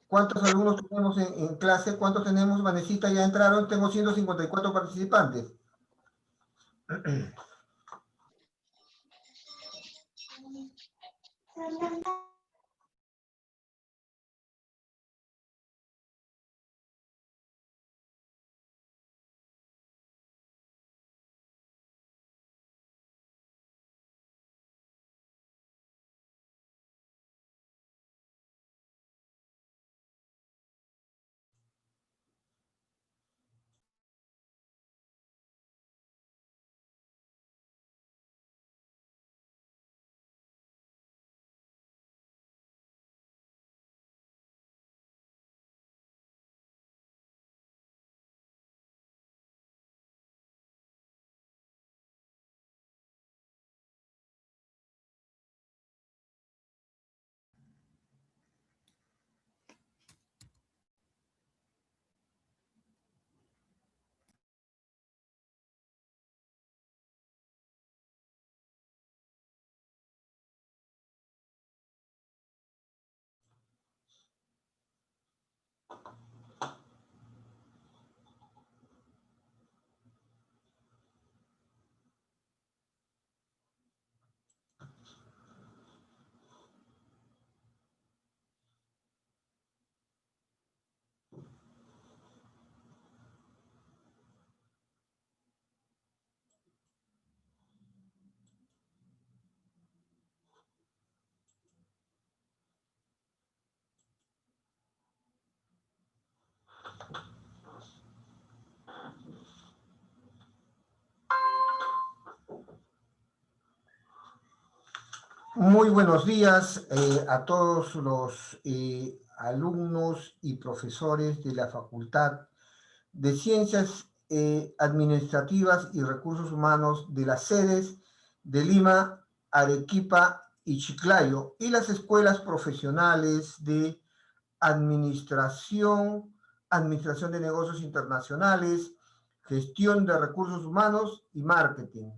¿Cuántos alumnos tenemos en clase? ¿Cuántos tenemos? Vanesita, ya entraron. Tengo 154 participantes. Muy buenos días a todos los alumnos y profesores de la Facultad de Ciencias Administrativas y Recursos Humanos de las sedes de Lima, Arequipa y Chiclayo, y las escuelas profesionales de Administración de Negocios Internacionales, Gestión de Recursos Humanos y Marketing.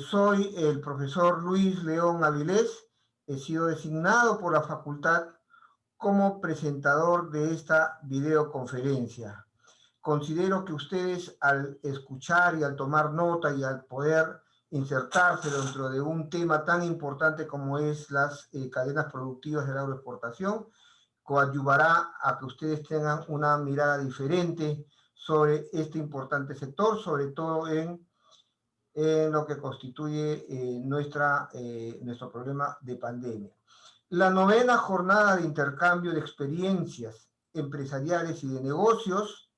Soy el profesor Luis León Avilés, he sido designado por la facultad como presentador de esta videoconferencia. Considero que ustedes, al escuchar y al tomar nota y al poder insertarse dentro de un tema tan importante como es las cadenas productivas de la agroexportación, coadyuvará a que ustedes tengan una mirada diferente sobre este importante sector, sobre todo en lo que constituye nuestro problema de pandemia. La 9ª jornada de intercambio de experiencias empresariales y de negocios,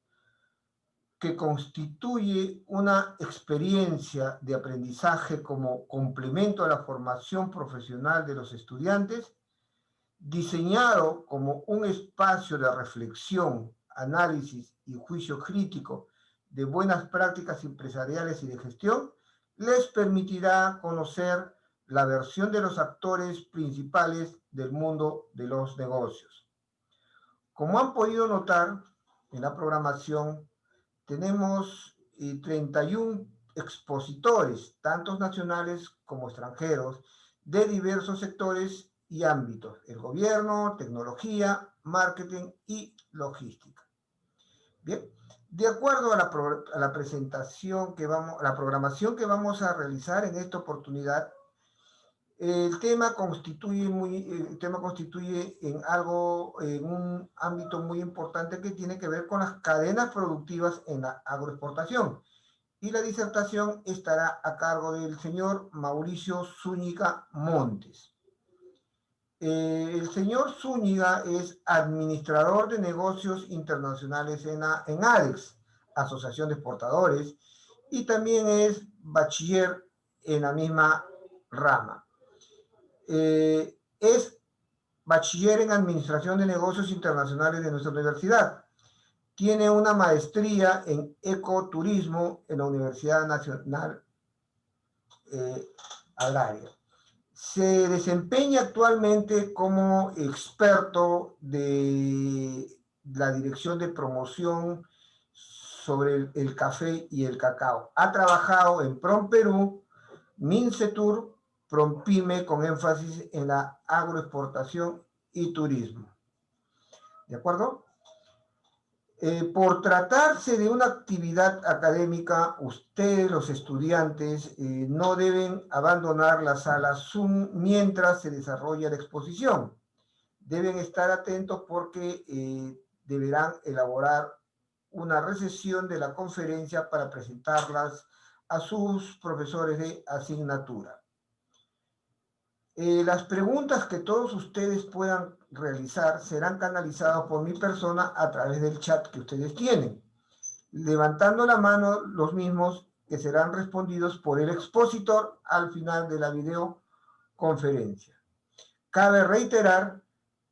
que constituye una experiencia de aprendizaje como complemento a la formación profesional de los estudiantes, diseñado como un espacio de reflexión, análisis y juicio crítico de buenas prácticas empresariales y de gestión, les permitirá conocer la versión de los actores principales del mundo de los negocios. Como han podido notar en la programación, tenemos 31 expositores, tanto nacionales como extranjeros, de diversos sectores y ámbitos: el gobierno, tecnología, marketing y logística. Bien, de acuerdo a la presentación la programación que vamos a realizar en esta oportunidad, el tema constituye en un ámbito muy importante que tiene que ver con las cadenas productivas en la agroexportación. Y la disertación estará a cargo del señor Mauricio Zúñiga Montes. El señor Zúñiga es administrador de negocios internacionales en ADEX, Asociación de Exportadores, y también es bachiller en la misma rama. Es bachiller en Administración de Negocios Internacionales de nuestra universidad. Tiene una maestría en ecoturismo en la Universidad Nacional Agraria. Se desempeña actualmente como experto de la Dirección de Promoción sobre el café y el cacao. Ha trabajado en PROMPERÚ, MINCETUR, PROMPYME, con énfasis en la agroexportación y turismo. ¿de acuerdo? Por tratarse de una actividad académica, ustedes, los estudiantes, no deben abandonar la sala Zoom mientras se desarrolla la exposición. Deben estar atentos porque deberán elaborar una recesión de la conferencia para presentarlas a sus profesores de asignatura. Las preguntas que todos ustedes puedan realizar serán canalizadas por mi persona a través del chat que ustedes tienen, levantando la mano los mismos que serán respondidos por el expositor al final de la videoconferencia. Cabe reiterar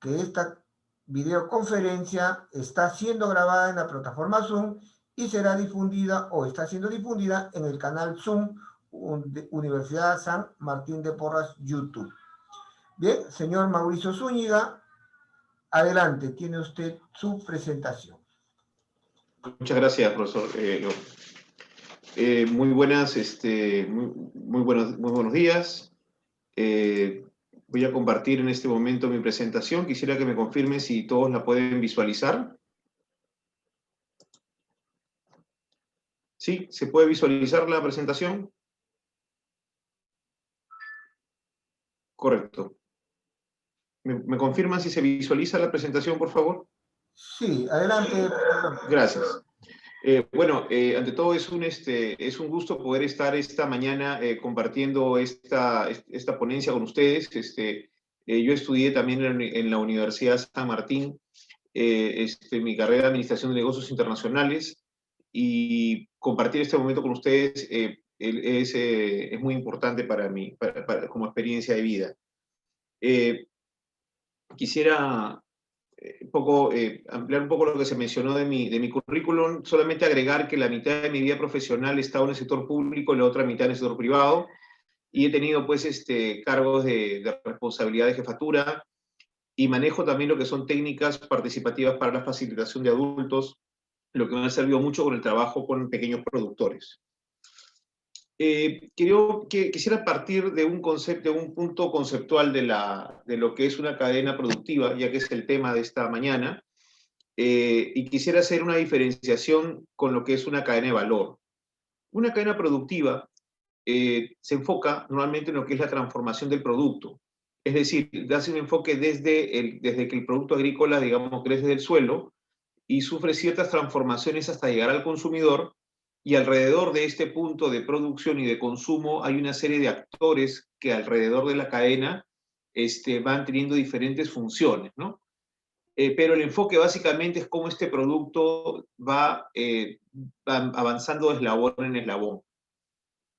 que esta videoconferencia está siendo grabada en la plataforma Zoom y será difundida o está siendo difundida en el canal Zoom de Universidad San Martín de Porras YouTube. Bien, señor Mauricio Zúñiga, adelante, tiene usted su presentación. Muchas gracias, profesor. Muy buenos días. Voy a compartir en este momento mi presentación. Quisiera que me confirmen si todos la pueden visualizar. ¿Sí? ¿Se puede visualizar la presentación? Correcto. ¿Me confirman si se visualiza la presentación, por favor? Sí, adelante. Gracias. Bueno, ante todo es un gusto poder estar esta mañana compartiendo esta ponencia con ustedes. Yo estudié también en la Universidad San Martín, mi carrera de Administración de Negocios Internacionales, y compartir este momento con ustedes es muy importante para mí, como experiencia de vida. Quisiera ampliar un poco lo que se mencionó de mi currículum, solamente agregar que la mitad de mi vida profesional he estado en el sector público y la otra mitad en el sector privado, y he tenido pues cargos de responsabilidad de jefatura, y manejo también lo que son técnicas participativas para la facilitación de adultos, lo que me ha servido mucho con el trabajo con pequeños productores. Quisiera partir de un punto conceptual de lo que es una cadena productiva, ya que es el tema de esta mañana, y quisiera hacer una diferenciación con lo que es una cadena de valor. Una cadena productiva se enfoca normalmente en lo que es la transformación del producto, es decir, hace un enfoque desde que el producto agrícola, digamos, crece del suelo y sufre ciertas transformaciones hasta llegar al consumidor. Y alrededor de este punto de producción y de consumo hay una serie de actores que alrededor de la cadena van teniendo diferentes funciones, ¿no? Pero el enfoque básicamente es cómo este producto va avanzando de eslabón en eslabón.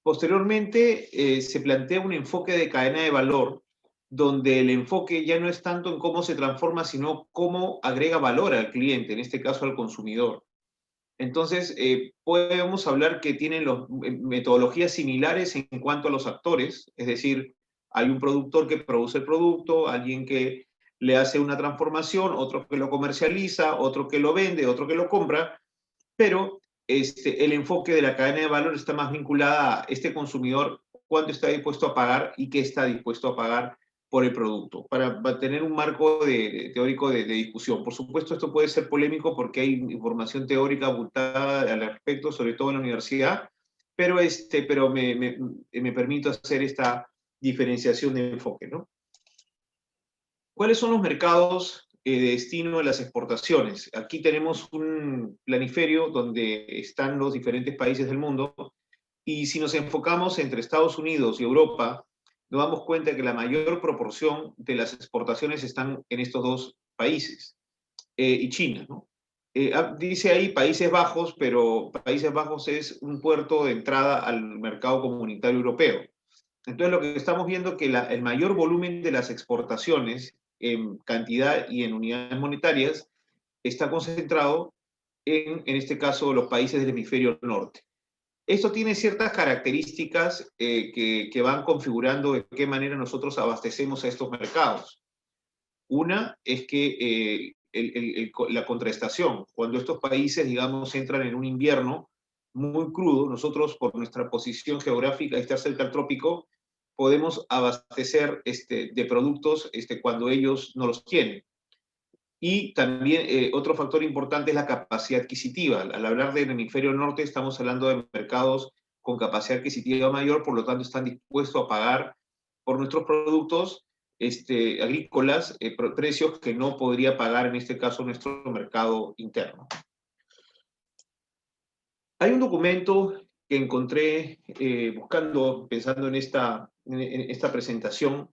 Posteriormente se plantea un enfoque de cadena de valor, donde el enfoque ya no es tanto en cómo se transforma, sino cómo agrega valor al cliente, en este caso al consumidor. Entonces, podemos hablar que tienen metodologías similares en cuanto a los actores, es decir, hay un productor que produce el producto, alguien que le hace una transformación, otro que lo comercializa, otro que lo vende, otro que lo compra, pero el enfoque de la cadena de valor está más vinculada a este consumidor, cuánto está dispuesto a pagar y qué está dispuesto a pagar por el producto, para tener un marco teórico de discusión. Por supuesto, esto puede ser polémico porque hay información teórica abultada al respecto, sobre todo en la universidad, pero me permito hacer esta diferenciación de enfoque, ¿no? ¿Cuáles son los mercados de destino de las exportaciones? Aquí tenemos un planiferio donde están los diferentes países del mundo, y si nos enfocamos entre Estados Unidos y Europa, nos damos cuenta que la mayor proporción de las exportaciones están en estos dos países, y China, ¿no? Dice ahí Países Bajos, pero Países Bajos es un puerto de entrada al mercado comunitario europeo. Entonces lo que estamos viendo es que el mayor volumen de las exportaciones en cantidad y en unidades monetarias está concentrado en este caso, los países del hemisferio norte. Esto tiene ciertas características que van configurando de qué manera nosotros abastecemos a estos mercados. Una es que la contraestación, cuando estos países, digamos, entran en un invierno muy crudo, nosotros por nuestra posición geográfica, estar cerca al trópico, podemos abastecer de productos cuando ellos no los tienen. Y también otro factor importante es la capacidad adquisitiva. Al hablar del hemisferio norte estamos hablando de mercados con capacidad adquisitiva mayor, por lo tanto están dispuestos a pagar por nuestros productos agrícolas precios que no podría pagar en este caso nuestro mercado interno. Hay un documento que encontré buscando, pensando en esta presentación.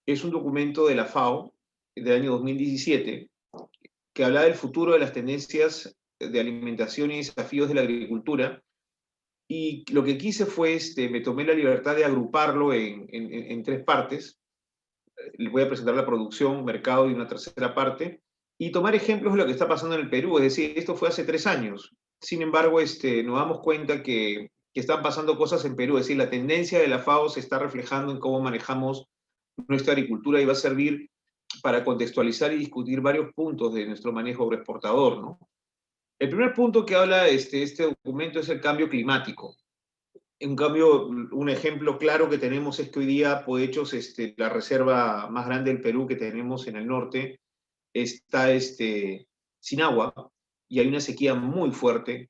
Es un documento de la FAO del año 2017 que habla del futuro de las tendencias de alimentación y desafíos de la agricultura. Y lo que quise fue, me tomé la libertad de agruparlo en tres partes. Les voy a presentar la producción, mercado y una tercera parte, y tomar ejemplos de lo que está pasando en el Perú. Es decir, esto fue hace 3 años. Sin embargo, nos damos cuenta que están pasando cosas en Perú. Es decir, la tendencia de la FAO se está reflejando en cómo manejamos nuestra agricultura y va a servir para contextualizar y discutir varios puntos de nuestro manejo agroexportador, ¿no? El primer punto que habla este documento es el cambio climático. En cambio, un ejemplo claro que tenemos es que hoy día, por hechos, la reserva más grande del Perú que tenemos en el norte está sin agua y hay una sequía muy fuerte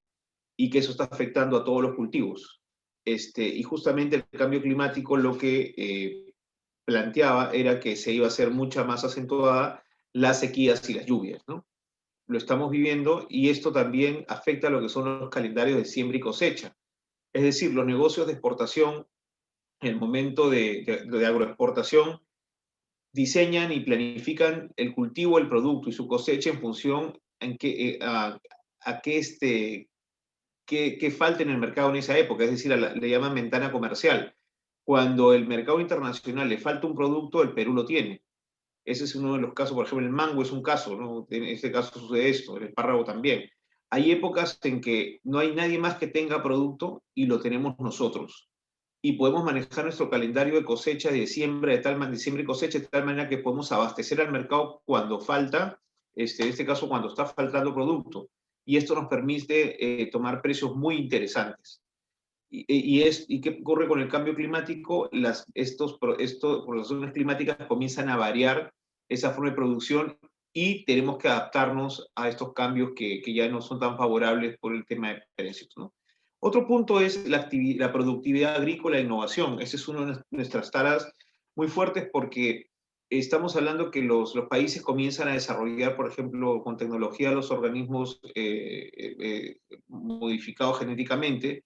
y que eso está afectando a todos los cultivos. Y justamente el cambio climático lo que planteaba era que se iba a hacer mucha más acentuada las sequías y las lluvias, ¿no? Lo estamos viviendo y esto también afecta a lo que son los calendarios de siembra y cosecha. Es decir, los negocios de exportación, en el momento de agroexportación, diseñan y planifican el cultivo del producto y su cosecha en función a qué falta en el mercado en esa época, es decir, le llaman ventana comercial. Cuando el mercado internacional le falta un producto, el Perú lo tiene. Ese es uno de los casos, por ejemplo, el mango es un caso, ¿no? En este caso sucede esto, el espárrago también. Hay épocas en que no hay nadie más que tenga producto y lo tenemos nosotros. Y podemos manejar nuestro calendario de cosecha de siembra, de siembra y cosecha, de tal manera que podemos abastecer al mercado cuando falta, en este caso cuando está faltando producto. Y esto nos permite tomar precios muy interesantes. ¿Y qué ocurre con el cambio climático? Por las razones climáticas comienzan a variar esa forma de producción y tenemos que adaptarnos a estos cambios que ya no son tan favorables por el tema de precios, ¿no? Otro punto es la productividad agrícola e innovación. Esa es una de nuestras tareas muy fuertes porque estamos hablando que los países comienzan a desarrollar, por ejemplo, con tecnología los organismos modificados genéticamente.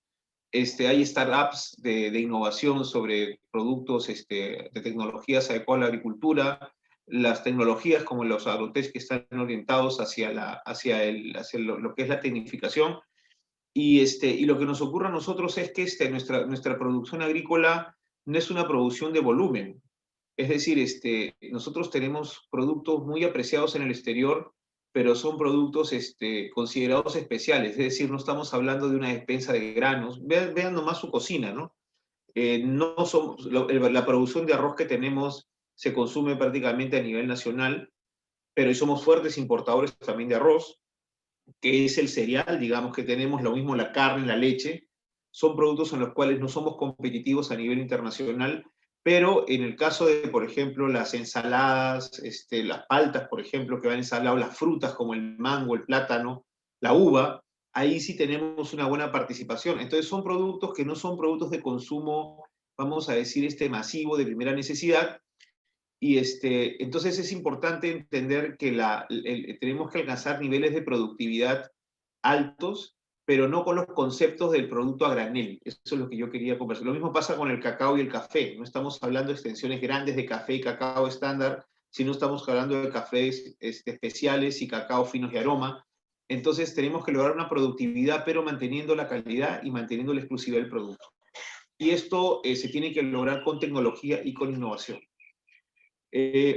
Hay startups de innovación sobre productos de tecnologías adecuadas a la agricultura, las tecnologías como los agrotech que están orientados hacia lo que es la tecnificación. Y lo que nos ocurre a nosotros es que nuestra producción agrícola no es una producción de volumen. Es decir, nosotros tenemos productos muy apreciados en el exterior, pero son productos considerados especiales. Es decir, no estamos hablando de una despensa de granos. Vean nomás su cocina, ¿no? No somos, la producción de arroz que tenemos se consume prácticamente a nivel nacional, pero somos fuertes importadores también de arroz, que es el cereal, digamos que tenemos lo mismo la carne, la leche, son productos en los cuales no somos competitivos a nivel internacional, pero en el caso de, por ejemplo, las ensaladas, las paltas, por ejemplo, que van ensaladas, las frutas como el mango, el plátano, la uva, ahí sí tenemos una buena participación. Entonces son productos que no son productos de consumo, vamos a decir, masivo, de primera necesidad, y entonces es importante entender que tenemos que alcanzar niveles de productividad altos, pero no con los conceptos del producto a granel. Eso es lo que yo quería conversar. Lo mismo pasa con el cacao y el café. No estamos hablando de extensiones grandes de café y cacao estándar, sino estamos hablando de cafés especiales y cacao finos de aroma. Entonces tenemos que lograr una productividad, pero manteniendo la calidad y manteniendo la exclusividad del producto. Y esto se tiene que lograr con tecnología y con innovación.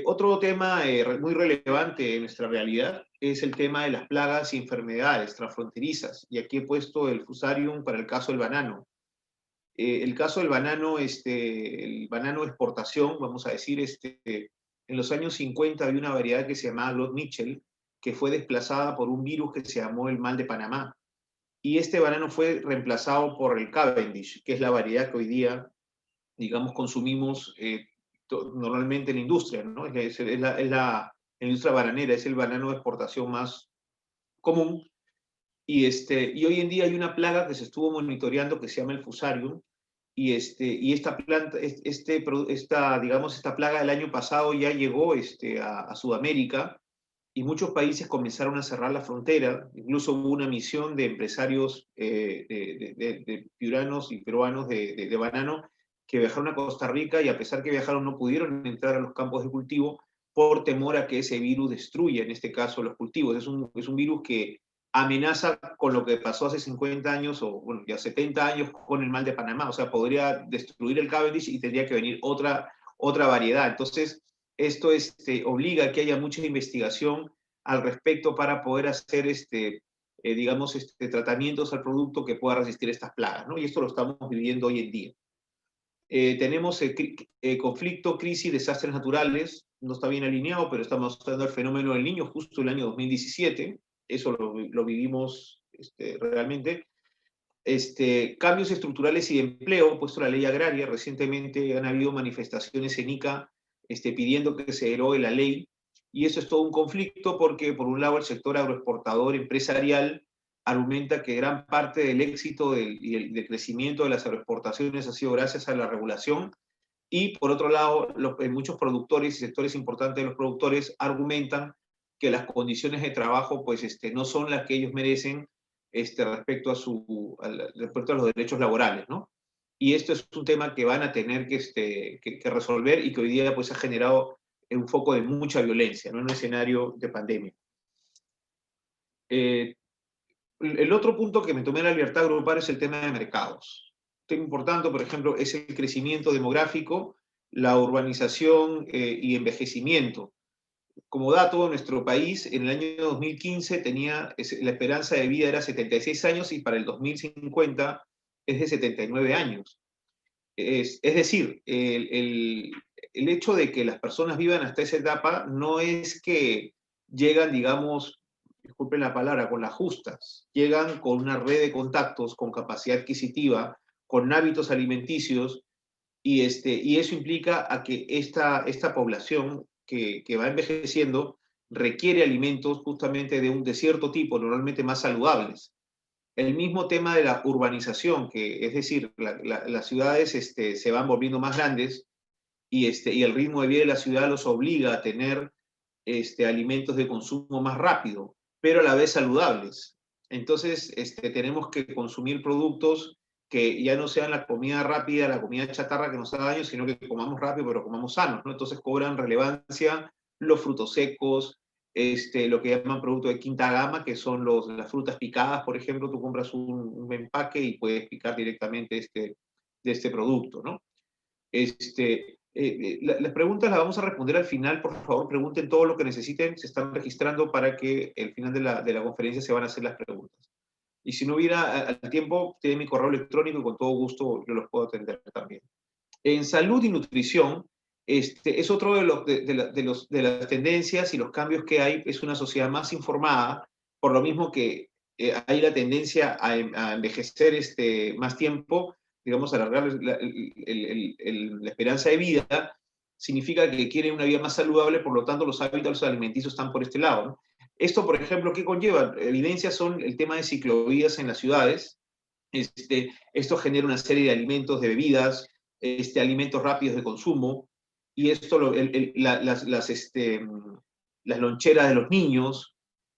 Otro tema muy relevante en nuestra realidad es el tema de las plagas y enfermedades transfronterizas. Y aquí he puesto el Fusarium para el caso del banano. El caso del banano, el banano de exportación, vamos a decir, en los años 50 había una variedad que se llamaba Glot Mitchell, que fue desplazada por un virus que se llamó el mal de Panamá. Y este banano fue reemplazado por el Cavendish, que es la variedad que hoy día, digamos, consumimos normalmente en la industria, ¿no? Es la la industria bananera, es el banano de exportación más común. Y hoy en día hay una plaga que se estuvo monitoreando que se llama el Fusarium, y esta planta, digamos, esta plaga del año pasado ya llegó a Sudamérica, y muchos países comenzaron a cerrar la frontera. Incluso hubo una misión de empresarios de piuranos y peruanos de banano que viajaron a Costa Rica, y a pesar que viajaron no pudieron entrar a los campos de cultivo por temor a que ese virus destruya, en este caso, los cultivos. Es un virus que amenaza con lo que pasó hace 50 años, o bueno, ya 70 años, con el mal de Panamá. O sea, podría destruir el Cavendish y tendría que venir otra variedad. Entonces, esto obliga a que haya mucha investigación al respecto para poder hacer digamos, tratamientos al producto que pueda resistir estas plagas, ¿no? Y esto lo estamos viviendo hoy en día. Tenemos conflicto, crisis, desastres naturales. No está bien alineado, pero estamos hablando del fenómeno del Niño justo el año 2017. Eso lo vivimos realmente. Cambios estructurales y de empleo, puesto la ley agraria. Recientemente han habido manifestaciones en Ica pidiendo que se derogue la ley, y eso es todo un conflicto porque, por un lado, el sector agroexportador empresarial argumenta que gran parte del éxito y del crecimiento de las agroexportaciones ha sido gracias a la regulación, y por otro lado, muchos productores y sectores importantes de los productores argumentan que las condiciones de trabajo pues, no son las que ellos merecen respecto a los derechos laborales, ¿no? Y esto es un tema que van a tener que resolver, y que hoy día pues, ha generado un foco de mucha violencia, ¿no? En un escenario de pandemia. El otro punto que me tomé la libertad de agrupar es el tema de mercados. Un tema importante, por ejemplo, es el crecimiento demográfico, la urbanización y envejecimiento. Como dato, nuestro país en el año 2015 la esperanza de vida era 76 años, y para el 2050 es de 79 años. Es decir, el hecho de que las personas vivan hasta esa etapa no es que llegan, digamos, disculpen la palabra, con las justas. Llegan con una red de contactos, con capacidad adquisitiva, con hábitos alimenticios, y eso implica a que esta población que va envejeciendo requiere alimentos justamente de cierto tipo, normalmente más saludables. El mismo tema de la urbanización, que es decir, las ciudades se van volviendo más grandes, y el ritmo de vida de la ciudad los obliga a tener alimentos de consumo más rápido, pero a la vez saludables. Entonces, tenemos que consumir productos que ya no sean la comida rápida, la comida chatarra que nos haga daño, sino que comamos rápido, pero comamos sanos, ¿no? Entonces cobran relevancia los frutos secos, lo que llaman producto de quinta gama, que son las frutas picadas. Por ejemplo, tú compras un empaque y puedes picar directamente de este producto, ¿no? Las preguntas las vamos a responder al final. Por favor, pregunten todo lo que necesiten. Se están registrando para que al final de la conferencia se van a hacer las preguntas. Y si no hubiera al tiempo, tienen mi correo electrónico y con todo gusto yo los puedo atender también. En salud y nutrición, es otro de las tendencias y los cambios que hay. Es una sociedad más informada, por lo mismo que hay la tendencia a envejecer más tiempo, digamos, alargar la esperanza de vida. Significa que quieren una vida más saludable, por lo tanto los hábitos alimenticios están por este lado, ¿no? Esto, por ejemplo, ¿qué conlleva? Evidencias son el tema de ciclovías en las ciudades. Esto genera una serie de alimentos, de bebidas, alimentos rápidos de consumo, y esto, las loncheras de los niños,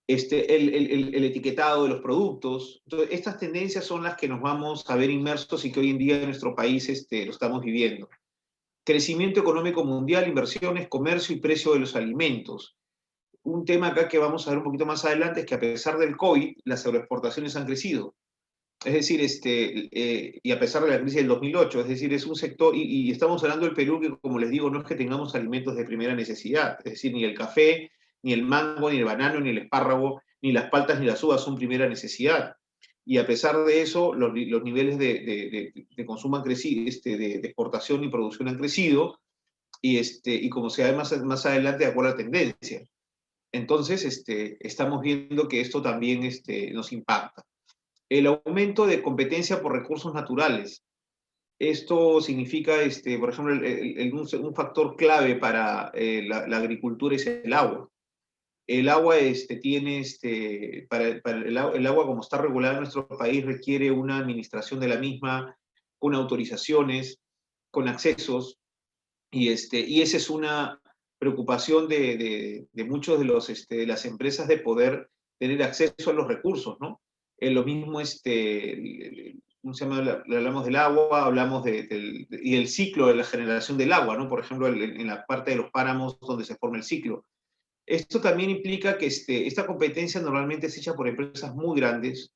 el etiquetado de los productos. Entonces, estas tendencias son las que nos vamos a ver inmersos, y que hoy en día en nuestro país lo estamos viviendo. Crecimiento económico mundial, inversiones, comercio y precio de los alimentos. Un tema acá que vamos a ver un poquito más adelante es que, a pesar del COVID, las agroexportaciones han crecido. Es decir, y a pesar de la crisis del 2008, es decir, es un sector, y estamos hablando del Perú, que, como les digo, no es que tengamos alimentos de primera necesidad. Es decir, ni el café, ni el mango, ni el banano, ni el espárrago, ni las paltas, ni las uvas son primera necesidad. Y a pesar de eso, los niveles de consumo han crecido, de exportación y producción han crecido, y como se ve más adelante, de acuerdo a la tendencia. Entonces, estamos viendo que esto también nos impacta. El aumento de competencia por recursos naturales. Esto significa, por ejemplo, un factor clave para la agricultura es el agua. el agua tiene, el agua como está regulada en nuestro país requiere una administración de la misma, con autorizaciones, con accesos, y esa es una preocupación de muchos de las empresas de poder tener acceso a los recursos, ¿no? Lo mismo, ¿cómo se llama? Hablamos del agua, hablamos y del ciclo de la generación del agua, ¿no? Por ejemplo, en la parte de los páramos donde se forma el ciclo. Esto también implica que esta competencia normalmente es hecha por empresas muy grandes,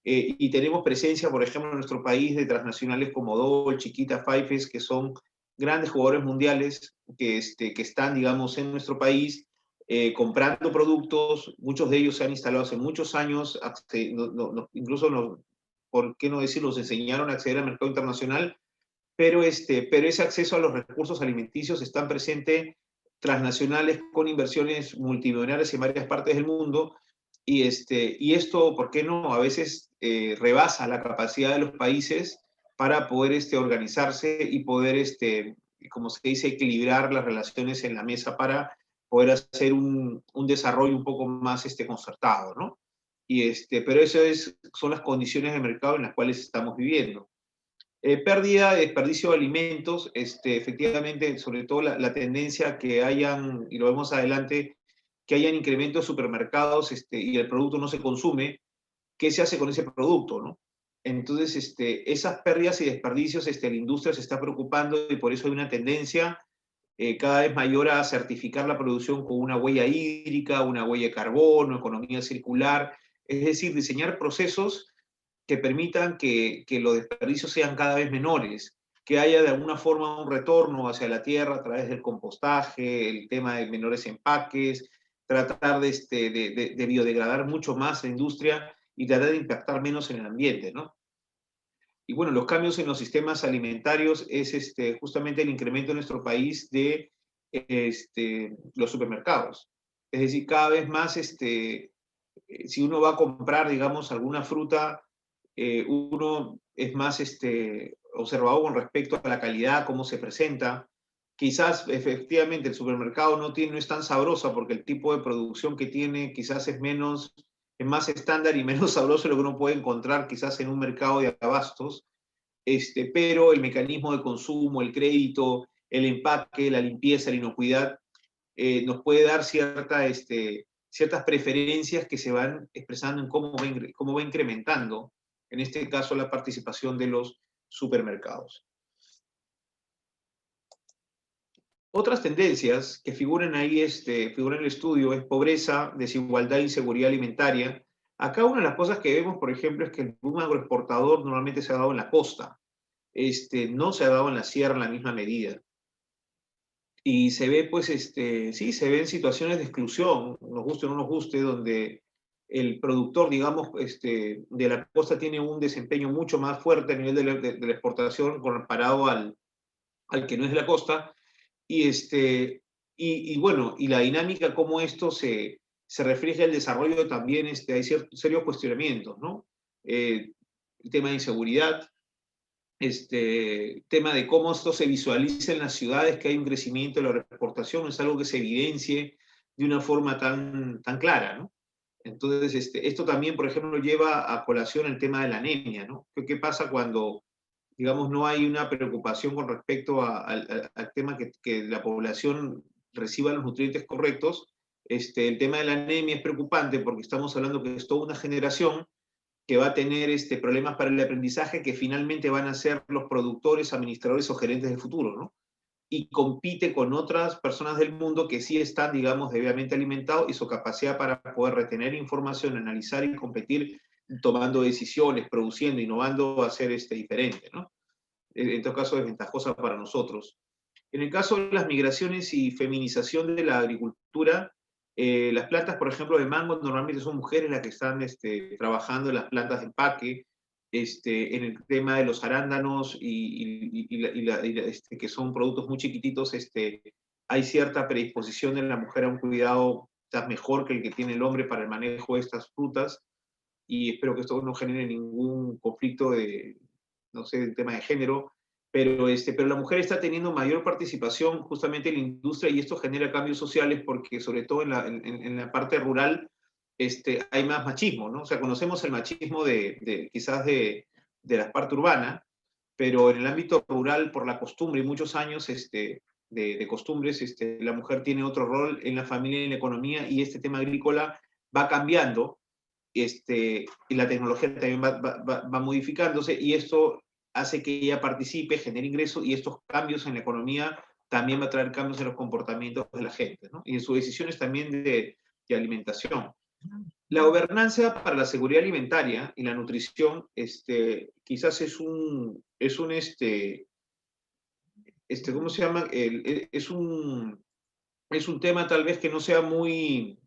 y tenemos presencia, por ejemplo, en nuestro país de transnacionales como Dole, Chiquita, Faifes, que son grandes jugadores mundiales que están, digamos, en nuestro país comprando productos. Muchos de ellos se han instalado hace muchos años, incluso, por qué no decir, nos enseñaron a acceder al mercado internacional, pero ese acceso a los recursos alimenticios están presentes transnacionales con inversiones multimillonarias en varias partes del mundo, y esto, ¿por qué no? A veces rebasa la capacidad de los países para poder organizarse y poder, como se dice, equilibrar las relaciones en la mesa para poder hacer un desarrollo un poco más concertado, ¿no? Pero son las condiciones de mercado en las cuales estamos viviendo. Pérdida, desperdicio de alimentos, efectivamente, sobre todo la tendencia que hayan, y lo vemos adelante, que hayan incrementos de supermercados y el producto no se consume. ¿Qué se hace con ese producto, no? Entonces, esas pérdidas y desperdicios, la industria se está preocupando, y por eso hay una tendencia cada vez mayor a certificar la producción con una huella hídrica, una huella de carbono, economía circular, es decir, diseñar procesos que permitan que los desperdicios sean cada vez menores, que haya de alguna forma un retorno hacia la tierra a través del compostaje, el tema de menores empaques, tratar de biodegradar mucho más la industria y tratar de impactar menos en el ambiente, ¿no? Y bueno, los cambios en los sistemas alimentarios es justamente el incremento en nuestro país de los supermercados. Es decir, cada vez más, si uno va a comprar, digamos, alguna fruta, uno es más observador con respecto a la calidad, cómo se presenta. Quizás efectivamente el supermercado no es tan sabrosa porque el tipo de producción que tiene quizás es más estándar y menos sabroso de lo que uno puede encontrar quizás en un mercado de abastos, pero el mecanismo de consumo, el crédito, el empaque, la limpieza, la inocuidad, nos puede dar ciertas preferencias que se van expresando en cómo va incrementando, en este caso, la participación de los supermercados. Otras tendencias que figuran ahí, figuran en el estudio, es pobreza, desigualdad e inseguridad alimentaria. Acá una de las cosas que vemos, por ejemplo, es que el boom agroexportador normalmente se ha dado en la costa, no se ha dado en la sierra en la misma medida. Y se ve, pues, sí, se ven situaciones de exclusión, nos guste o no nos guste, donde el productor, digamos, de la costa tiene un desempeño mucho más fuerte a nivel de la exportación comparado al que no es de la costa. Y bueno, y la dinámica, cómo esto se refleja en el desarrollo también, hay serios cuestionamientos, ¿no? El tema de inseguridad, tema de cómo esto se visualiza en las ciudades, que hay un crecimiento de la exportación, no es algo que se evidencie de una forma tan clara, ¿no? Entonces, esto también, por ejemplo, lleva a colación el tema de la anemia, ¿no? ¿Qué pasa cuando, digamos, no hay una preocupación con respecto al tema que la población reciba los nutrientes correctos? El tema de la anemia es preocupante porque estamos hablando que es toda una generación que va a tener problemas para el aprendizaje, que finalmente van a ser los productores, administradores o gerentes del futuro, ¿no? Y compite con otras personas del mundo que sí están, digamos, debidamente alimentados, y su capacidad para poder retener información, analizar y competir, tomando decisiones, produciendo, innovando, va a ser diferente, ¿no? En todo caso, desventajosa para nosotros. En el caso de las migraciones y feminización de la agricultura, las plantas, por ejemplo, de mango, normalmente son mujeres las que están trabajando en las plantas de empaque, en el tema de los arándanos que son productos muy chiquititos, hay cierta predisposición de la mujer a un cuidado quizás mejor que el que tiene el hombre para el manejo de estas frutas, y espero que esto no genere ningún conflicto no sé, del tema de género, pero la mujer está teniendo mayor participación justamente en la industria y esto genera cambios sociales porque sobre todo en la parte rural hay más machismo, ¿no? O sea, conocemos el machismo quizás de la parte urbana, pero en el ámbito rural, por la costumbre y muchos años de costumbres, la mujer tiene otro rol en la familia y en la economía y este tema agrícola va cambiando y la tecnología también va modificándose y esto hace que ella participe, genere ingresos y estos cambios en la economía también va a traer cambios en los comportamientos de la gente, ¿no? Y en sus decisiones también de alimentación. La gobernanza para la seguridad alimentaria y la nutrición, quizás ¿cómo se llama? Es un tema tal vez que no sea muy,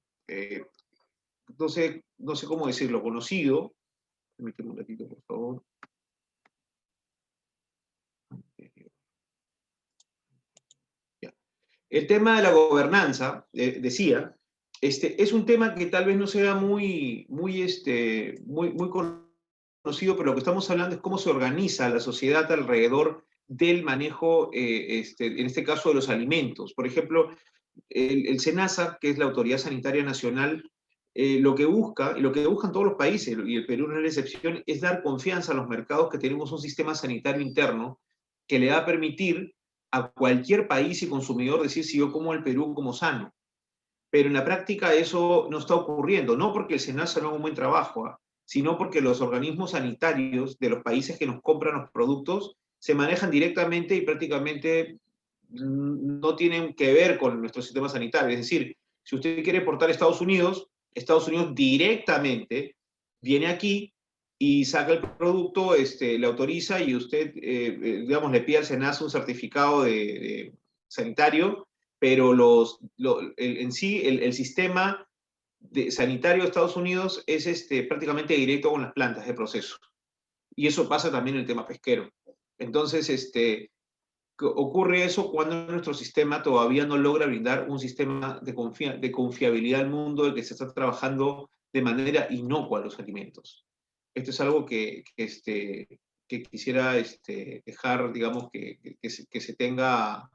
no sé cómo decirlo, conocido. Permíteme un ratito, por favor. Ya. El tema de la gobernanza, decía, es un tema que tal vez no sea muy conocido, pero lo que estamos hablando es cómo se organiza la sociedad alrededor del manejo, en este caso, de los alimentos. Por ejemplo, el SENASA, que es la Autoridad Sanitaria Nacional, lo que busca, y lo que buscan todos los países, y el Perú no es la excepción, es dar confianza a los mercados que tenemos un sistema sanitario interno que le va a permitir a cualquier país y consumidor decir si yo como el Perú como sano. Pero en la práctica eso no está ocurriendo, no porque el SENASA no haga un buen trabajo, sino porque los organismos sanitarios de los países que nos compran los productos se manejan directamente y prácticamente no tienen que ver con nuestro sistema sanitario. Es decir, si usted quiere exportar a Estados Unidos directamente viene aquí y saca el producto, le autoriza y usted, digamos, le pide al SENASA un certificado sanitario, pero en sí el sistema sanitario de Estados Unidos es prácticamente directo con las plantas de proceso. Y eso pasa también en el tema pesquero. Entonces, ocurre eso cuando nuestro sistema todavía no logra brindar un sistema de confiabilidad al mundo de que se está trabajando de manera inocua los alimentos. Esto es algo que quisiera dejar, digamos, que se tenga,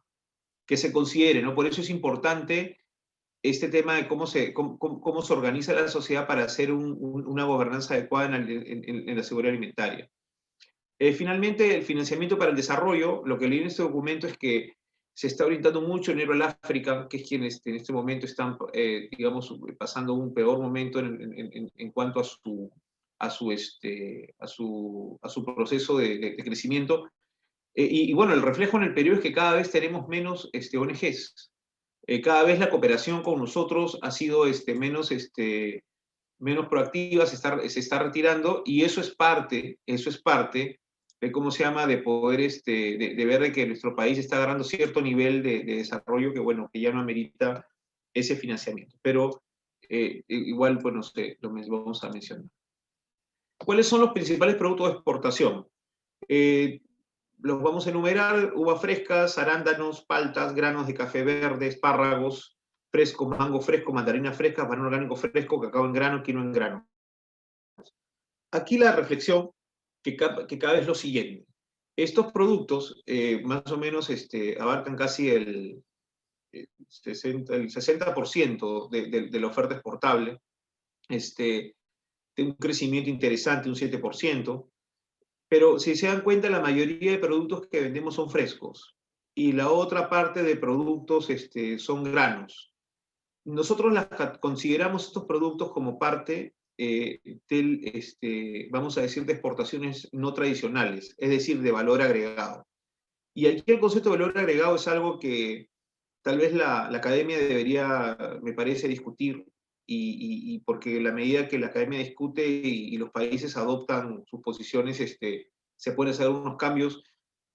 que se considere, ¿no? Por eso es importante este tema de cómo se organiza la sociedad para hacer una gobernanza adecuada en la seguridad alimentaria. Finalmente, el financiamiento para el desarrollo, lo que leí en este documento es que se está orientando mucho en el África, que es quien en este momento están, digamos, pasando un peor momento en cuanto a su proceso de crecimiento. Y bueno, el reflejo en el periodo es que cada vez tenemos menos ONGs. Cada vez la cooperación con nosotros ha sido menos proactiva, se está retirando, y eso es parte de cómo se llama, de poder, de ver de que nuestro país está agarrando cierto nivel de desarrollo que, bueno, que ya no amerita ese financiamiento. Pero igual, pues no sé, lo vamos a mencionar. ¿Cuáles son los principales productos de exportación? Los vamos a enumerar: uvas frescas, arándanos, paltas, granos de café verde, espárragos fresco, mango fresco, mandarina fresca, banano orgánico fresco, cacao en grano, quinoa en grano. Aquí la reflexión que cabe es lo siguiente. Estos productos más o menos abarcan casi el 60% de la oferta exportable, de un crecimiento interesante, un 7%, pero si se dan cuenta, la mayoría de productos que vendemos son frescos y la otra parte de productos son granos. Nosotros consideramos estos productos como parte vamos a decir, de exportaciones no tradicionales, es decir, de valor agregado. Y aquí el concepto de valor agregado es algo que tal vez la academia debería, me parece, discutir, y porque la medida que la academia discute y los países adoptan sus posiciones, se pueden hacer unos cambios.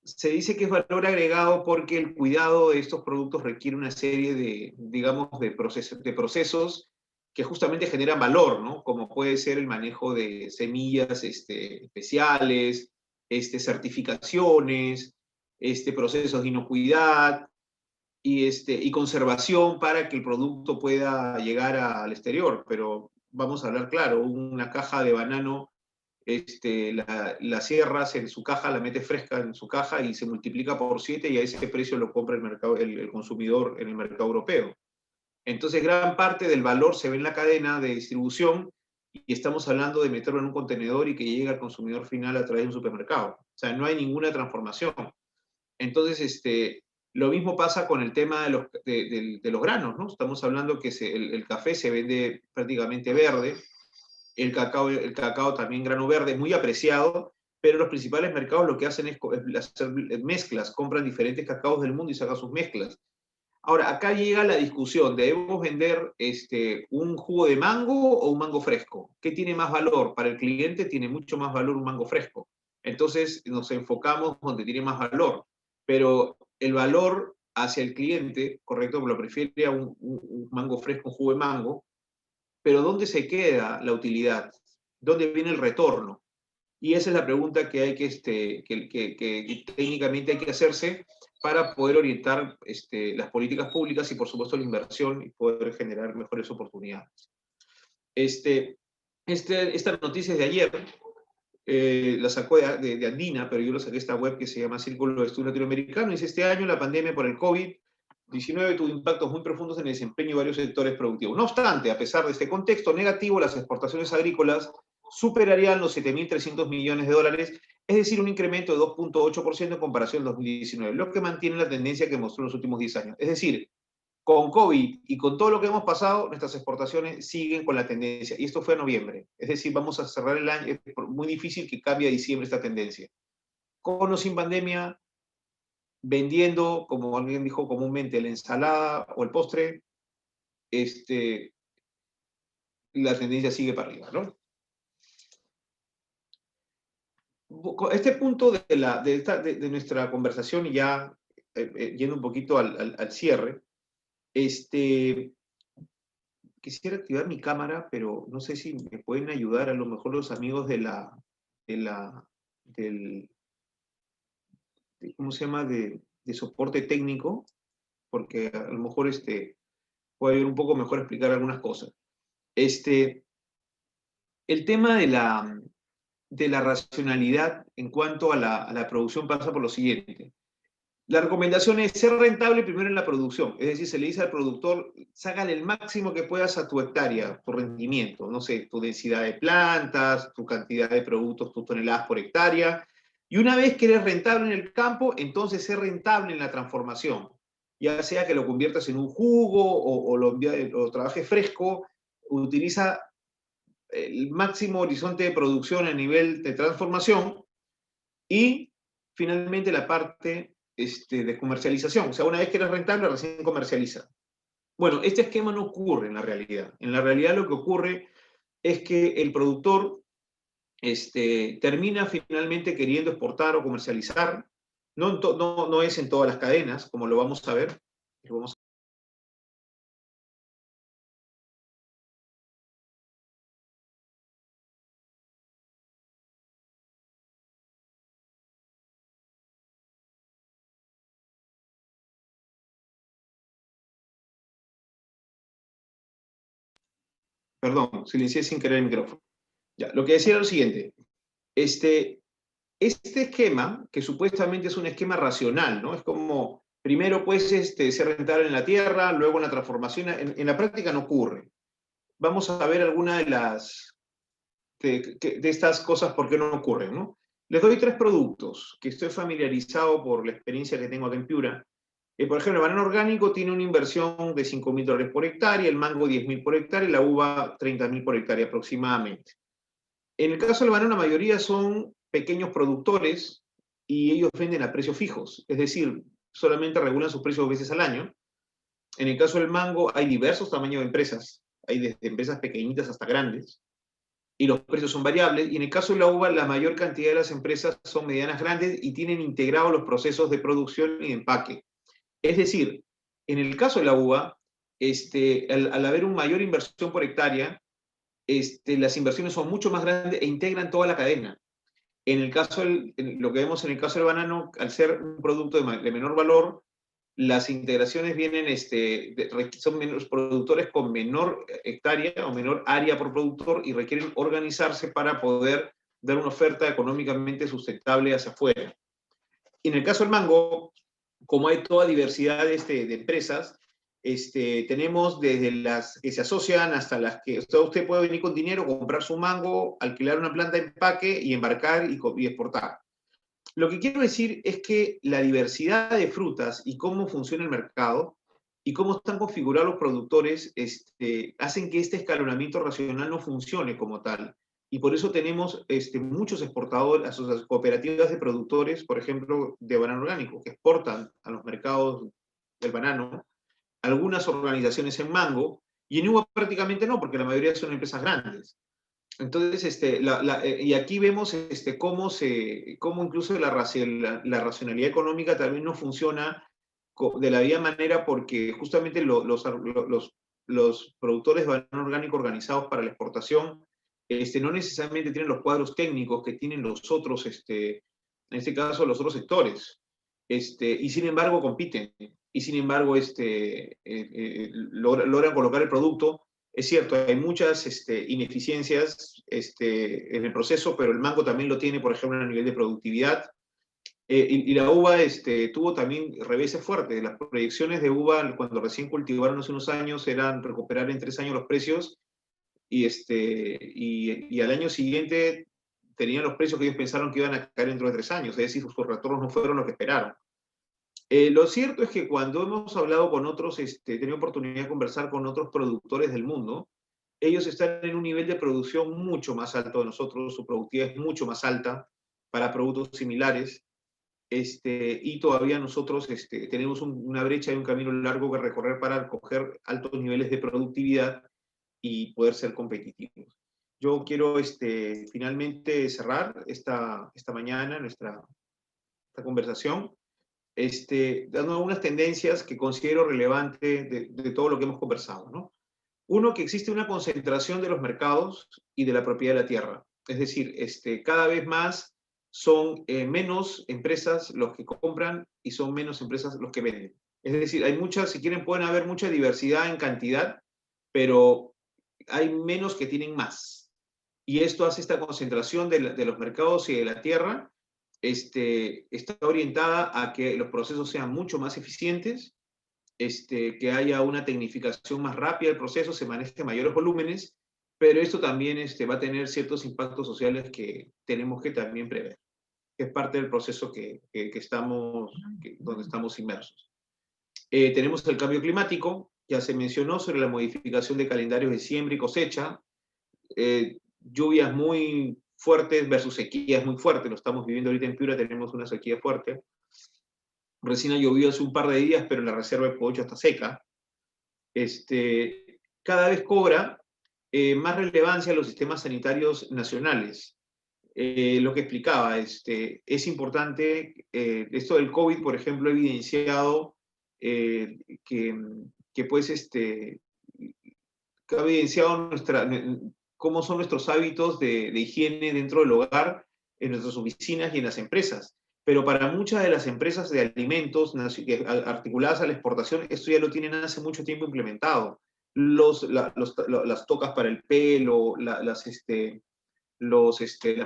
Se dice que es valor agregado porque el cuidado de estos productos requiere una serie de, digamos, de procesos que justamente generan valor, ¿no? Como puede ser el manejo de semillas especiales, certificaciones, procesos de inocuidad y conservación para que el producto pueda llegar al exterior. Pero vamos a hablar claro, una caja de banano la cierras en su caja, la metes fresca en su caja y se multiplica por 7 y a ese precio lo compra el consumidor en el mercado europeo. Entonces, gran parte del valor se ve en la cadena de distribución y estamos hablando de meterlo en un contenedor y que llegue al consumidor final a través de un supermercado. O sea, no hay ninguna transformación. Entonces, lo mismo pasa con el tema de los granos, ¿no? Estamos hablando que el café se vende prácticamente verde, el cacao también grano verde, muy apreciado, pero los principales mercados lo que hacen es hacer mezclas, compran diferentes cacaos del mundo y sacan sus mezclas. Ahora, acá llega la discusión, ¿debemos vender un jugo de mango o un mango fresco? ¿Qué tiene más valor? Para el cliente tiene mucho más valor un mango fresco. Entonces nos enfocamos donde tiene más valor, pero el valor hacia el cliente, correcto, lo prefiere a un mango fresco, un jugo de mango, pero ¿dónde se queda la utilidad? ¿Dónde viene el retorno? Y esa es la pregunta que hay que técnicamente hay que hacerse para poder orientar las políticas públicas y, por supuesto, la inversión y poder generar mejores oportunidades. Esta noticia es de ayer, la sacó de Andina, pero yo lo saqué de esta web que se llama Círculo de Estudio Latinoamericano. Dice, este año la pandemia por el COVID-19 tuvo impactos muy profundos en el desempeño de varios sectores productivos. No obstante, a pesar de este contexto negativo, las exportaciones agrícolas superarían los 7.300 millones de dólares, es decir, un incremento de 2.8% en comparación al 2019, lo que mantiene la tendencia que mostró en los últimos 10 años. Es decir, con COVID y con todo lo que hemos pasado, nuestras exportaciones siguen con la tendencia. Y esto fue en noviembre. Es decir, vamos a cerrar el año. Es muy difícil que cambie a diciembre esta tendencia. Con o sin pandemia, vendiendo, como alguien dijo comúnmente, la ensalada o el postre, la tendencia sigue para arriba, ¿no? Este punto de nuestra conversación, y ya yendo un poquito al cierre, quisiera activar mi cámara, pero no sé si me pueden ayudar a lo mejor los amigos ¿cómo se llama? De soporte técnico, porque a lo mejor puede ir un poco mejor explicar algunas cosas. El tema de la racionalidad en cuanto a la producción pasa por lo siguiente. La recomendación es ser rentable primero en la producción, es decir, se le dice al productor, sácale el máximo que puedas a tu hectárea, tu rendimiento, no sé, tu densidad de plantas, tu cantidad de productos, tus toneladas por hectárea, y una vez que eres rentable en el campo, entonces ser rentable en la transformación, ya sea que lo conviertas en un jugo o lo trabajes fresco, utiliza el máximo horizonte de producción a nivel de transformación y finalmente la parte de comercialización. O sea, una vez que eres rentable, recién comercializa. Bueno, este esquema no ocurre en la realidad. En la realidad lo que ocurre es que el productor termina finalmente queriendo exportar o comercializar. No es en todas las cadenas, como lo vamos a ver. Perdón, silencié sin querer el micrófono. Ya, lo que decía era lo siguiente. Este esquema, que supuestamente es un esquema racional, ¿no? Es como, primero pues ser rentable en la tierra, luego en la transformación, en la práctica no ocurre. Vamos a ver alguna de estas cosas por qué no ocurren, ¿no? Les doy 3 productos que estoy familiarizado por la experiencia que tengo acá en Piura. Por ejemplo, el banano orgánico tiene una inversión de $5.000 por hectárea, el mango $10.000 por hectárea y la uva $30.000 por hectárea aproximadamente. En el caso del banano, la mayoría son pequeños productores y ellos venden a precios fijos, es decir, solamente regulan sus precios 2 veces al año. En el caso del mango, hay diversos tamaños de empresas, hay desde empresas pequeñitas hasta grandes, y los precios son variables. Y en el caso de la uva, la mayor cantidad de las empresas son medianas grandes y tienen integrados los procesos de producción y de empaque. Es decir, en el caso de la uva, al haber una mayor inversión por hectárea, las inversiones son mucho más grandes e integran toda la cadena. En el caso, lo que vemos en el caso del banano, al ser un producto de menor valor, las integraciones vienen, son menos productores con menor hectárea o menor área por productor y requieren organizarse para poder dar una oferta económicamente sustentable hacia afuera. Y en el caso del mango, como hay toda diversidad de empresas, tenemos desde las que se asocian hasta las que usted puede venir con dinero, comprar su mango, alquilar una planta de empaque y embarcar y exportar. Lo que quiero decir es que la diversidad de frutas y cómo funciona el mercado y cómo están configurados los productores hacen que este escalonamiento racional no funcione como tal. Y por eso tenemos muchos exportadores, cooperativas de productores, por ejemplo, de banano orgánico, que exportan a los mercados del banano, algunas organizaciones en mango, y en uva prácticamente no, porque la mayoría son empresas grandes. Entonces, y aquí vemos cómo incluso la racionalidad económica también no funciona de la misma manera, porque justamente los productores de banano orgánico organizados para la exportación no necesariamente tienen los cuadros técnicos que tienen los otros, en este caso, los otros sectores. Y sin embargo compiten, y sin embargo logran colocar el producto. Es cierto, hay muchas ineficiencias en el proceso, pero el mango también lo tiene, por ejemplo, a nivel de productividad. Y la uva tuvo también reveses fuertes. Las proyecciones de uva, cuando recién cultivaron hace unos años, eran recuperar en 3 años los precios, y al año siguiente tenían los precios que ellos pensaron que iban a caer dentro de 3 años, es decir, sus retornos no fueron lo que esperaron. Lo cierto es que cuando hemos hablado con otros, he tenido oportunidad de conversar con otros productores del mundo, ellos están en un nivel de producción mucho más alto de nosotros, su productividad es mucho más alta para productos similares, y todavía nosotros tenemos una brecha y un camino largo que recorrer para coger altos niveles de productividad y poder ser competitivos. Yo quiero finalmente cerrar esta mañana esta conversación dando algunas tendencias que considero relevantes de todo lo que hemos conversado, ¿no? Uno, que existe una concentración de los mercados y de la propiedad de la tierra. Es decir, cada vez más son menos empresas los que compran y son menos empresas los que venden. Es decir, hay muchas, si quieren, pueden haber mucha diversidad en cantidad, pero hay menos que tienen más. Y esto hace esta concentración de los mercados y de la tierra, está orientada a que los procesos sean mucho más eficientes, que haya una tecnificación más rápida del proceso, se manejen mayores volúmenes, pero esto también va a tener ciertos impactos sociales que tenemos que también prever, que es parte del proceso donde estamos inmersos. Tenemos el cambio climático, ya se mencionó sobre la modificación de calendarios de siembra y cosecha, lluvias muy fuertes versus sequías muy fuertes, lo estamos viviendo ahorita en Piura, tenemos una sequía fuerte. Recién ha llovido hace un par de días, pero la reserva de Pocho está seca. Cada vez cobra más relevancia los sistemas sanitarios nacionales. Lo que explicaba, es importante, esto del COVID, por ejemplo, ha evidenciado que pues, que ha evidenciado cómo son nuestros hábitos de higiene dentro del hogar, en nuestras oficinas y en las empresas. Pero para muchas de las empresas de alimentos articuladas a la exportación, esto ya lo tienen hace mucho tiempo implementado. Las tocas para el pelo, las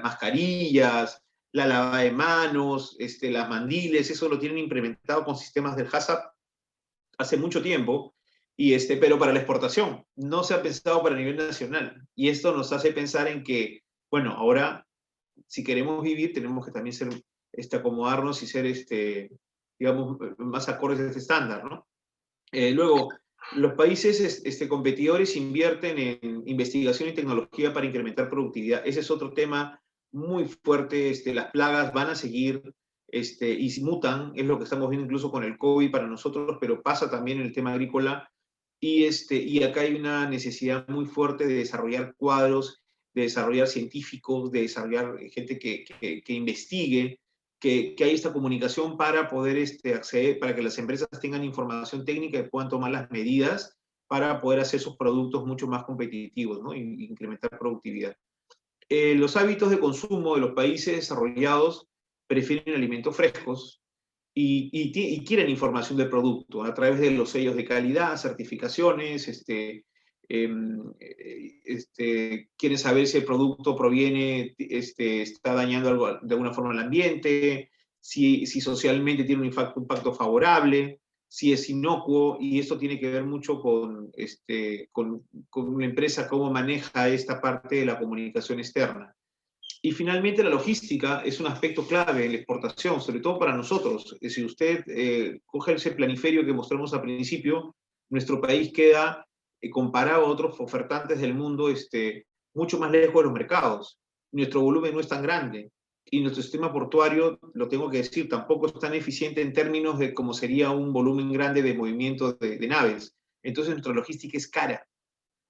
mascarillas, la lavada de manos, las mandiles, eso lo tienen implementado con sistemas del HACCP hace mucho tiempo, pero para la exportación, no se ha pensado para nivel nacional. Y esto nos hace pensar en que, bueno, ahora, si queremos vivir, tenemos que también acomodarnos y ser, digamos, más acordes a este estándar, ¿no? Luego, los países competidores invierten en investigación y tecnología para incrementar productividad. Ese es otro tema muy fuerte. Las plagas van a seguir, y mutan, es lo que estamos viendo incluso con el COVID para nosotros, pero pasa también en el tema agrícola. Y acá hay una necesidad muy fuerte de desarrollar cuadros, de desarrollar científicos, de desarrollar gente que investigue, que hay esta comunicación para poder acceder, para que las empresas tengan información técnica y puedan tomar las medidas para poder hacer sus productos mucho más competitivos, ¿no? Y incrementar productividad. Los hábitos de consumo de los países desarrollados prefieren alimentos frescos y quieren información del producto a través de los sellos de calidad, certificaciones, quieren saber si el producto proviene, está dañando algo, de alguna forma el ambiente, si socialmente tiene un impacto favorable, si es inocuo, y esto tiene que ver mucho con una empresa, cómo maneja esta parte de la comunicación externa. Y finalmente la logística es un aspecto clave en la exportación, sobre todo para nosotros. Si usted coge ese planiferio que mostramos al principio, nuestro país queda, comparado a otros ofertantes del mundo, mucho más lejos de los mercados. Nuestro volumen no es tan grande. Y nuestro sistema portuario, lo tengo que decir, tampoco es tan eficiente en términos de cómo sería un volumen grande de movimiento de naves. Entonces nuestra logística es cara.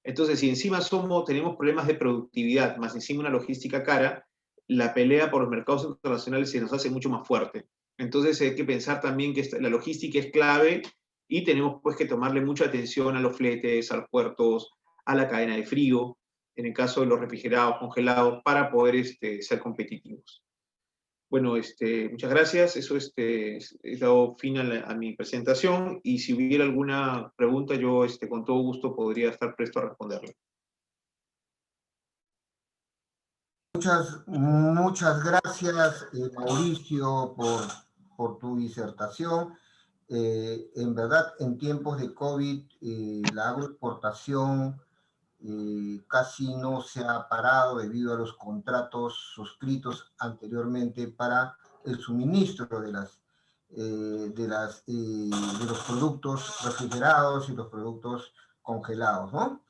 Entonces, si encima tenemos problemas de productividad, más encima una logística cara, la pelea por los mercados internacionales se nos hace mucho más fuerte. Entonces, hay que pensar también que la logística es clave y tenemos pues que tomarle mucha atención a los fletes, a los puertos, a la cadena de frío, en el caso de los refrigerados, congelados, para poder ser competitivos. Bueno, muchas gracias. Eso he dado fin a mi presentación, y si hubiera alguna pregunta, yo con todo gusto podría estar presto a responderle. Muchas gracias, Mauricio, por tu disertación. En verdad, en tiempos de COVID, la agroexportación casi no se ha parado debido a los contratos suscritos anteriormente para el suministro de los productos refrigerados y los productos congelados, ¿no?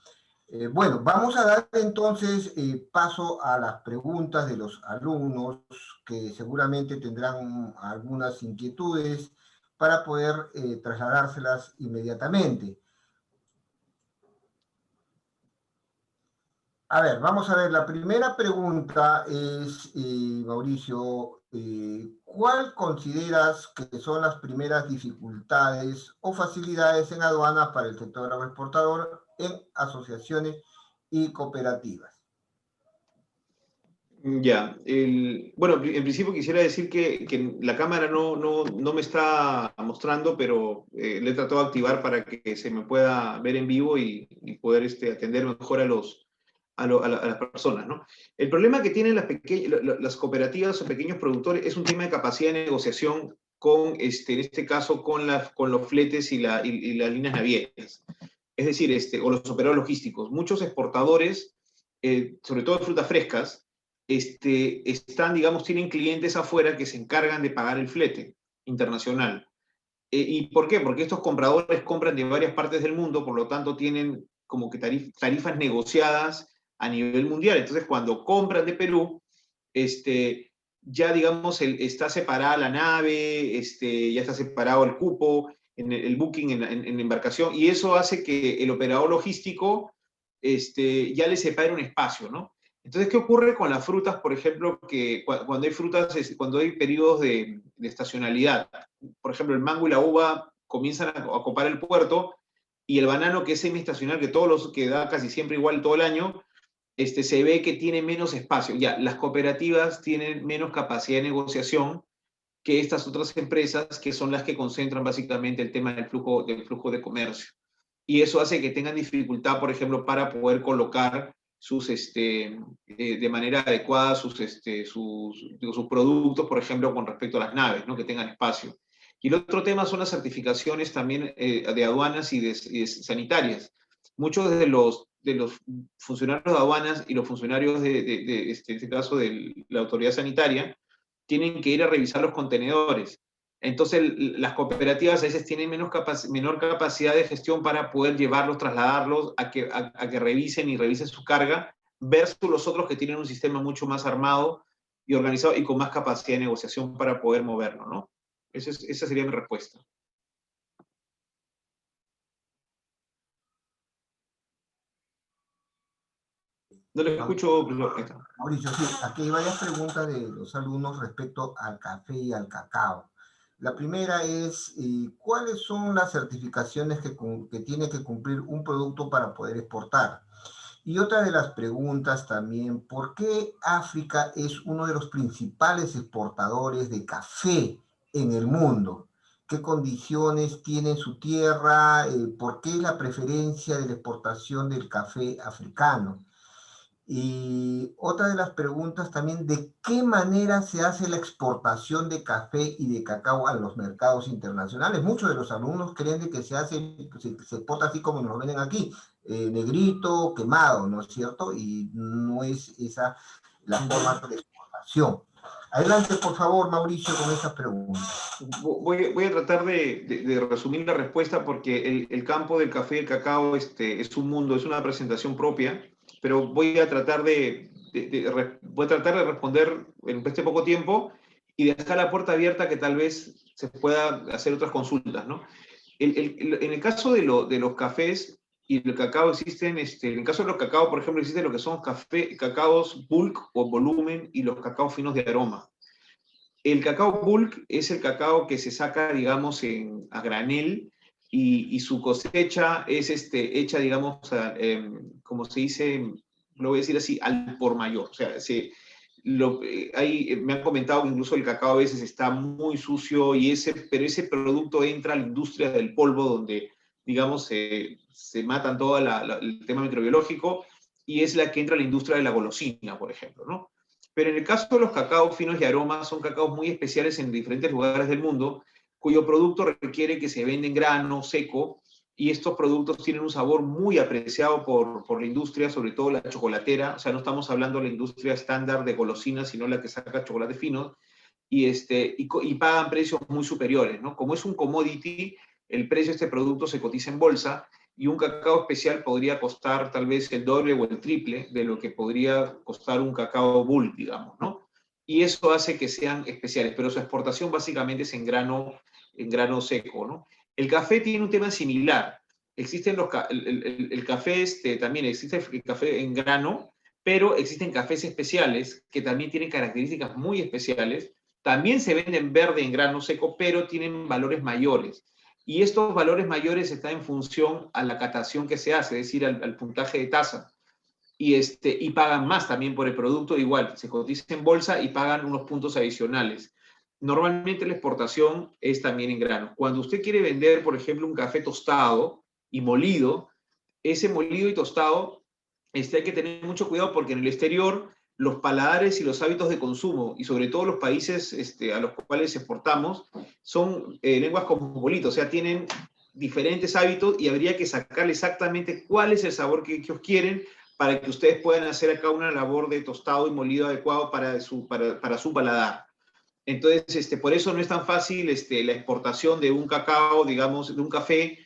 Bueno, vamos a dar entonces paso a las preguntas de los alumnos, que seguramente tendrán algunas inquietudes para poder trasladárselas inmediatamente. A ver, vamos a ver, la primera pregunta es, Mauricio, ¿cuál consideras que son las primeras dificultades o facilidades en aduanas para el sector agroexportador en asociaciones y cooperativas? Ya, bueno, en principio quisiera decir que la cámara no me está mostrando, pero le he tratado de activar para que se me pueda ver en vivo y poder atender mejor a las personas, ¿no? El problema que tienen las cooperativas o pequeños productores es un tema de capacidad de negociación con, en este caso, con los fletes y las líneas navieras. Es decir, o los operadores logísticos. Muchos exportadores, sobre todo de frutas frescas, digamos, tienen clientes afuera que se encargan de pagar el flete internacional. ¿Y por qué? Porque estos compradores compran de varias partes del mundo, por lo tanto tienen como que tarifas negociadas a nivel mundial. Entonces, cuando compran de Perú, ya digamos, está separada la nave, ya está separado el cupo, el booking en la embarcación, y eso hace que el operador logístico ya le separe un espacio, ¿no? Entonces, ¿qué ocurre con las frutas, por ejemplo, que cuando hay frutas, cuando hay periodos de estacionalidad? Por ejemplo, el mango y la uva comienzan a ocupar el puerto, y el banano, que es semiestacional, que da casi siempre igual todo el año, se ve que tiene menos espacio. Ya, las cooperativas tienen menos capacidad de negociación que estas otras empresas, que son las que concentran básicamente el tema del flujo de comercio. Y eso hace que tengan dificultad, por ejemplo, para poder colocar de manera adecuada sus productos, por ejemplo, con respecto a las naves, ¿no? Que tengan espacio. Y el otro tema son las certificaciones también de aduanas y de sanitarias. Muchos de los funcionarios de aduanas y los funcionarios en este caso de la autoridad sanitaria tienen que ir a revisar los contenedores. Entonces, las cooperativas a veces tienen menor capacidad de gestión para poder llevarlos, trasladarlos, a que revisen su carga, versus los otros que tienen un sistema mucho más armado y organizado y con más capacidad de negociación para poder moverlo, ¿no? Esa sería mi respuesta. No le escucho. Mauricio, sí, aquí hay varias preguntas de los alumnos respecto al café y al cacao. La primera es, ¿cuáles son las certificaciones que tiene que cumplir un producto para poder exportar? Y otra de las preguntas también, ¿por qué África es uno de los principales exportadores de café en el mundo? ¿Qué condiciones tiene su tierra? ¿Por qué la preferencia de la exportación del café africano? Y otra de las preguntas también, ¿de qué manera se hace la exportación de café y de cacao a los mercados internacionales? Muchos de los alumnos creen de que se hace, se exporta así como nos lo venden aquí, negrito, quemado, ¿no es cierto? Y no es esa la forma de exportación. Adelante, por favor, Mauricio, con esas preguntas. Voy a tratar de resumir la respuesta porque el campo del café y el cacao es un mundo, es una presentación propia, pero voy a tratar de responder en este poco tiempo y dejar la puerta abierta que tal vez se pueda hacer otras consultas, ¿no? En el caso de los cafés y el cacao existen, en el caso de los cacao, por ejemplo, existen lo que son cacaos bulk o volumen y los cacaos finos de aroma. El cacao bulk es el cacao que se saca, digamos, a granel y su cosecha es hecha, digamos, como se dice, lo voy a decir así, al por mayor. O sea, me han comentado que incluso el cacao a veces está muy sucio, pero ese producto entra a la industria del polvo donde, digamos, se matan todo el tema microbiológico y es la que entra a la industria de la golosina, por ejemplo, ¿no? Pero en el caso de los cacaos finos y aromas, son cacaos muy especiales en diferentes lugares del mundo, cuyo producto requiere que se venda en grano, seco, y estos productos tienen un sabor muy apreciado por la industria, sobre todo la chocolatera. O sea, no estamos hablando de la industria estándar de golosinas, sino la que saca chocolates finos, y pagan precios muy superiores, ¿no? Como es un commodity, el precio de este producto se cotiza en bolsa, y un cacao especial podría costar tal vez el doble o el triple de lo que podría costar un cacao bulk, digamos, ¿no? Y eso hace que sean especiales, pero su exportación básicamente es en grano seco, ¿no? El café tiene un tema similar. Existen el café, también existe el café en grano, pero existen cafés especiales que también tienen características muy especiales. También se venden verde en grano seco, pero tienen valores mayores. Y estos valores mayores están en función a la catación que se hace, es decir, al puntaje de tasa. Y pagan más también por el producto, igual, se cotiza en bolsa y pagan unos puntos adicionales. Normalmente la exportación es también en grano. Cuando usted quiere vender, por ejemplo, un café tostado y molido, ese molido y tostado, hay que tener mucho cuidado porque en el exterior los paladares y los hábitos de consumo, y sobre todo los países a los cuales exportamos, son lenguas cosmopolitas, o sea, tienen diferentes hábitos y habría que sacarle exactamente cuál es el sabor que ellos quieren para que ustedes puedan hacer acá una labor de tostado y molido adecuado para su paladar. Entonces, por eso no es tan fácil la exportación de un cacao, digamos, de un café,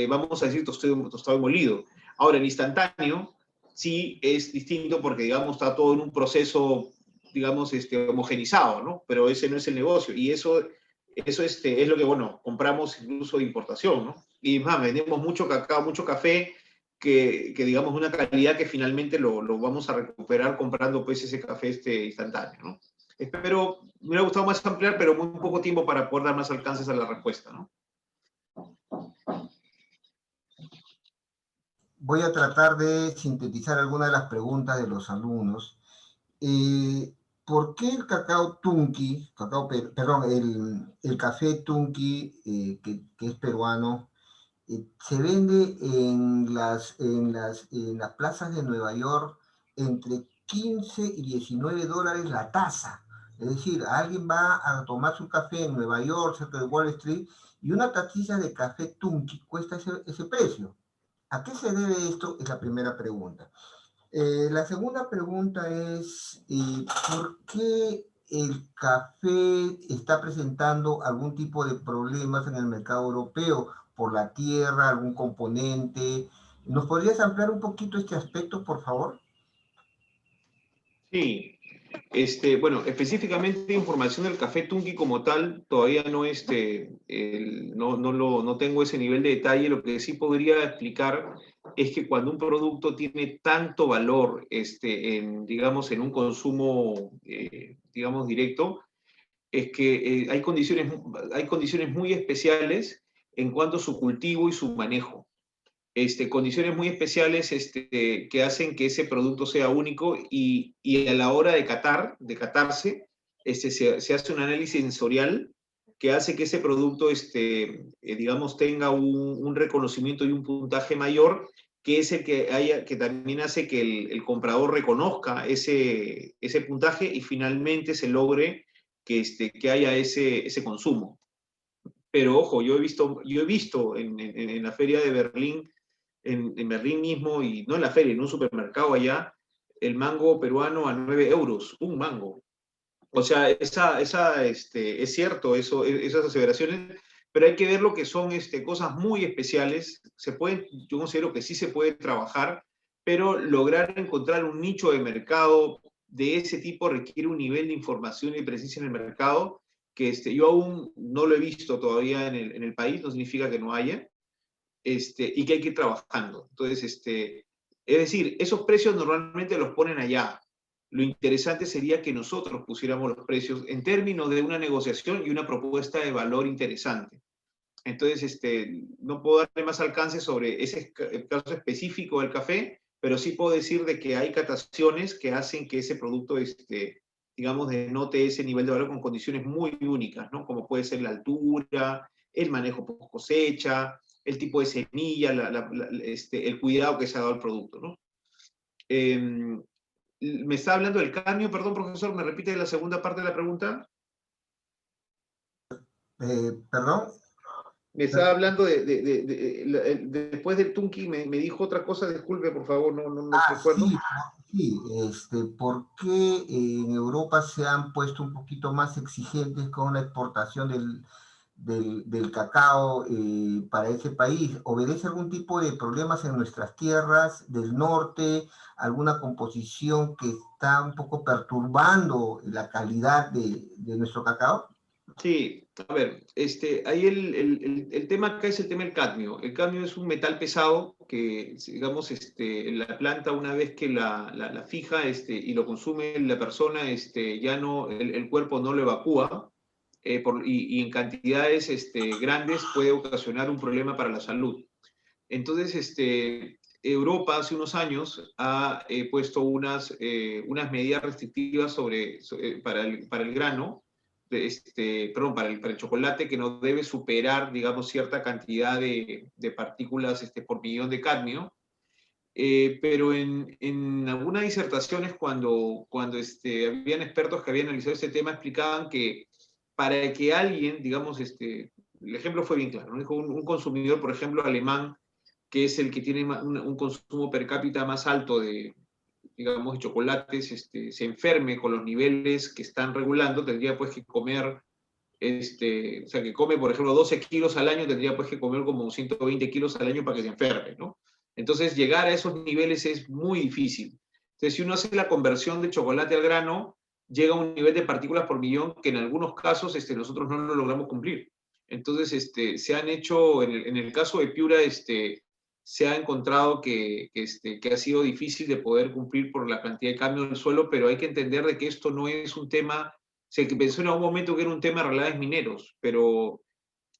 vamos a decir tostado y molido. Ahora, en instantáneo, sí es distinto porque, digamos, está todo en un proceso, digamos, homogenizado, ¿no? Pero ese no es el negocio. Y eso es lo que, bueno, compramos incluso de importación, ¿no? Y más, vendemos mucho cacao, mucho café, digamos, una calidad que finalmente lo vamos a recuperar comprando, pues, ese café instantáneo, ¿no? Espero, me hubiera gustado más ampliar, pero muy poco tiempo para poder dar más alcances a la respuesta, ¿no? Voy a tratar de sintetizar algunas de las preguntas de los alumnos. ¿Por qué el cacao tunqui, perdón, el café tunqui, que es peruano, se vende en las plazas de Nueva York entre 15 y 19 dólares la taza? Es decir, alguien va a tomar su café en Nueva York, cerca de Wall Street, y una tacilla de café tunqui cuesta ese precio. ¿A qué se debe esto? Es la primera pregunta. La segunda pregunta es, ¿por qué el café está presentando algún tipo de problemas en el mercado europeo? ¿Por la tierra, algún componente? ¿Nos podrías ampliar un poquito este aspecto, por favor? Sí, bueno, específicamente información del café Tunqui como tal, todavía no tengo ese nivel de detalle. Lo que sí podría explicar es que cuando un producto tiene tanto valor, digamos, en un consumo, digamos, directo, es que hay condiciones muy especiales en cuanto a su cultivo y su manejo. Condiciones muy especiales que hacen que ese producto sea único y a la hora de catarse, se hace un análisis sensorial que hace que ese producto, digamos, tenga un reconocimiento y un puntaje mayor que es el que también hace que el comprador reconozca ese puntaje y finalmente se logre que haya ese consumo. Pero ojo, yo he visto en la feria de Berlín, en Berlín mismo, y no en la feria, en un supermercado allá, el mango peruano a 9 euros, un mango. O sea, es cierto esas aseveraciones, pero hay que ver lo que son cosas muy especiales. Yo considero que sí se puede trabajar, pero lograr encontrar un nicho de mercado de ese tipo requiere un nivel de información y presencia en el mercado que yo aún no lo he visto todavía en el país, no significa que no haya, y que hay que ir trabajando. Entonces, es decir, esos precios normalmente los ponen allá. Lo interesante sería que nosotros pusiéramos los precios en términos de una negociación y una propuesta de valor interesante. Entonces, no puedo darle más alcance sobre ese caso específico del café, pero sí puedo decir de que hay cataciones que hacen que ese producto, digamos, denote ese nivel de valor con condiciones muy únicas, ¿no? Como puede ser la altura, el manejo post cosecha, el tipo de semilla, el cuidado que se ha dado al producto, ¿no? Me está hablando del cadmio, perdón, profesor, ¿me repite la segunda parte de la pregunta? Perdón. Me estaba hablando después del Tunki, me dijo otra cosa, disculpe, por favor, no recuerdo. Sí, sí, ¿por qué en Europa se han puesto un poquito más exigentes con la exportación del cacao para ese país? ¿Obedece algún tipo de problemas en nuestras tierras del norte, alguna composición que está un poco perturbando la calidad de nuestro cacao? Sí, a ver, ahí el tema acá es el tema del cadmio. El cadmio es un metal pesado que, digamos, la planta una vez que la fija y lo consume la persona, ya no, el cuerpo no lo evacúa y en cantidades grandes puede ocasionar un problema para la salud. Entonces, Europa hace unos años ha puesto unas medidas restrictivas para el grano, perdón, para el chocolate, que no debe superar, digamos, cierta cantidad de partículas por millón de cadmio. Pero en algunas disertaciones, cuando habían expertos que habían analizado este tema, explicaban que para que alguien, digamos, el ejemplo fue bien claro, ¿no? Dijo un consumidor, por ejemplo, alemán, que es el que tiene un consumo per cápita más alto digamos, de chocolates, se enferme con los niveles que están regulando, tendría pues que comer, o sea, que come, por ejemplo, 12 kilos al año, tendría pues que comer como 120 kilos al año para que se enferme, ¿no? Entonces, llegar a esos niveles es muy difícil. Entonces, si uno hace la conversión de chocolate al grano, llega a un nivel de partículas por millón que en algunos casos nosotros no lo logramos cumplir. Entonces, se han hecho, en el caso de Piura, se ha encontrado que ha sido difícil de poder cumplir por la cantidad de cambio del suelo, pero hay que entender de que esto no es un tema, se pensó en algún momento que era un tema de relaves mineros, pero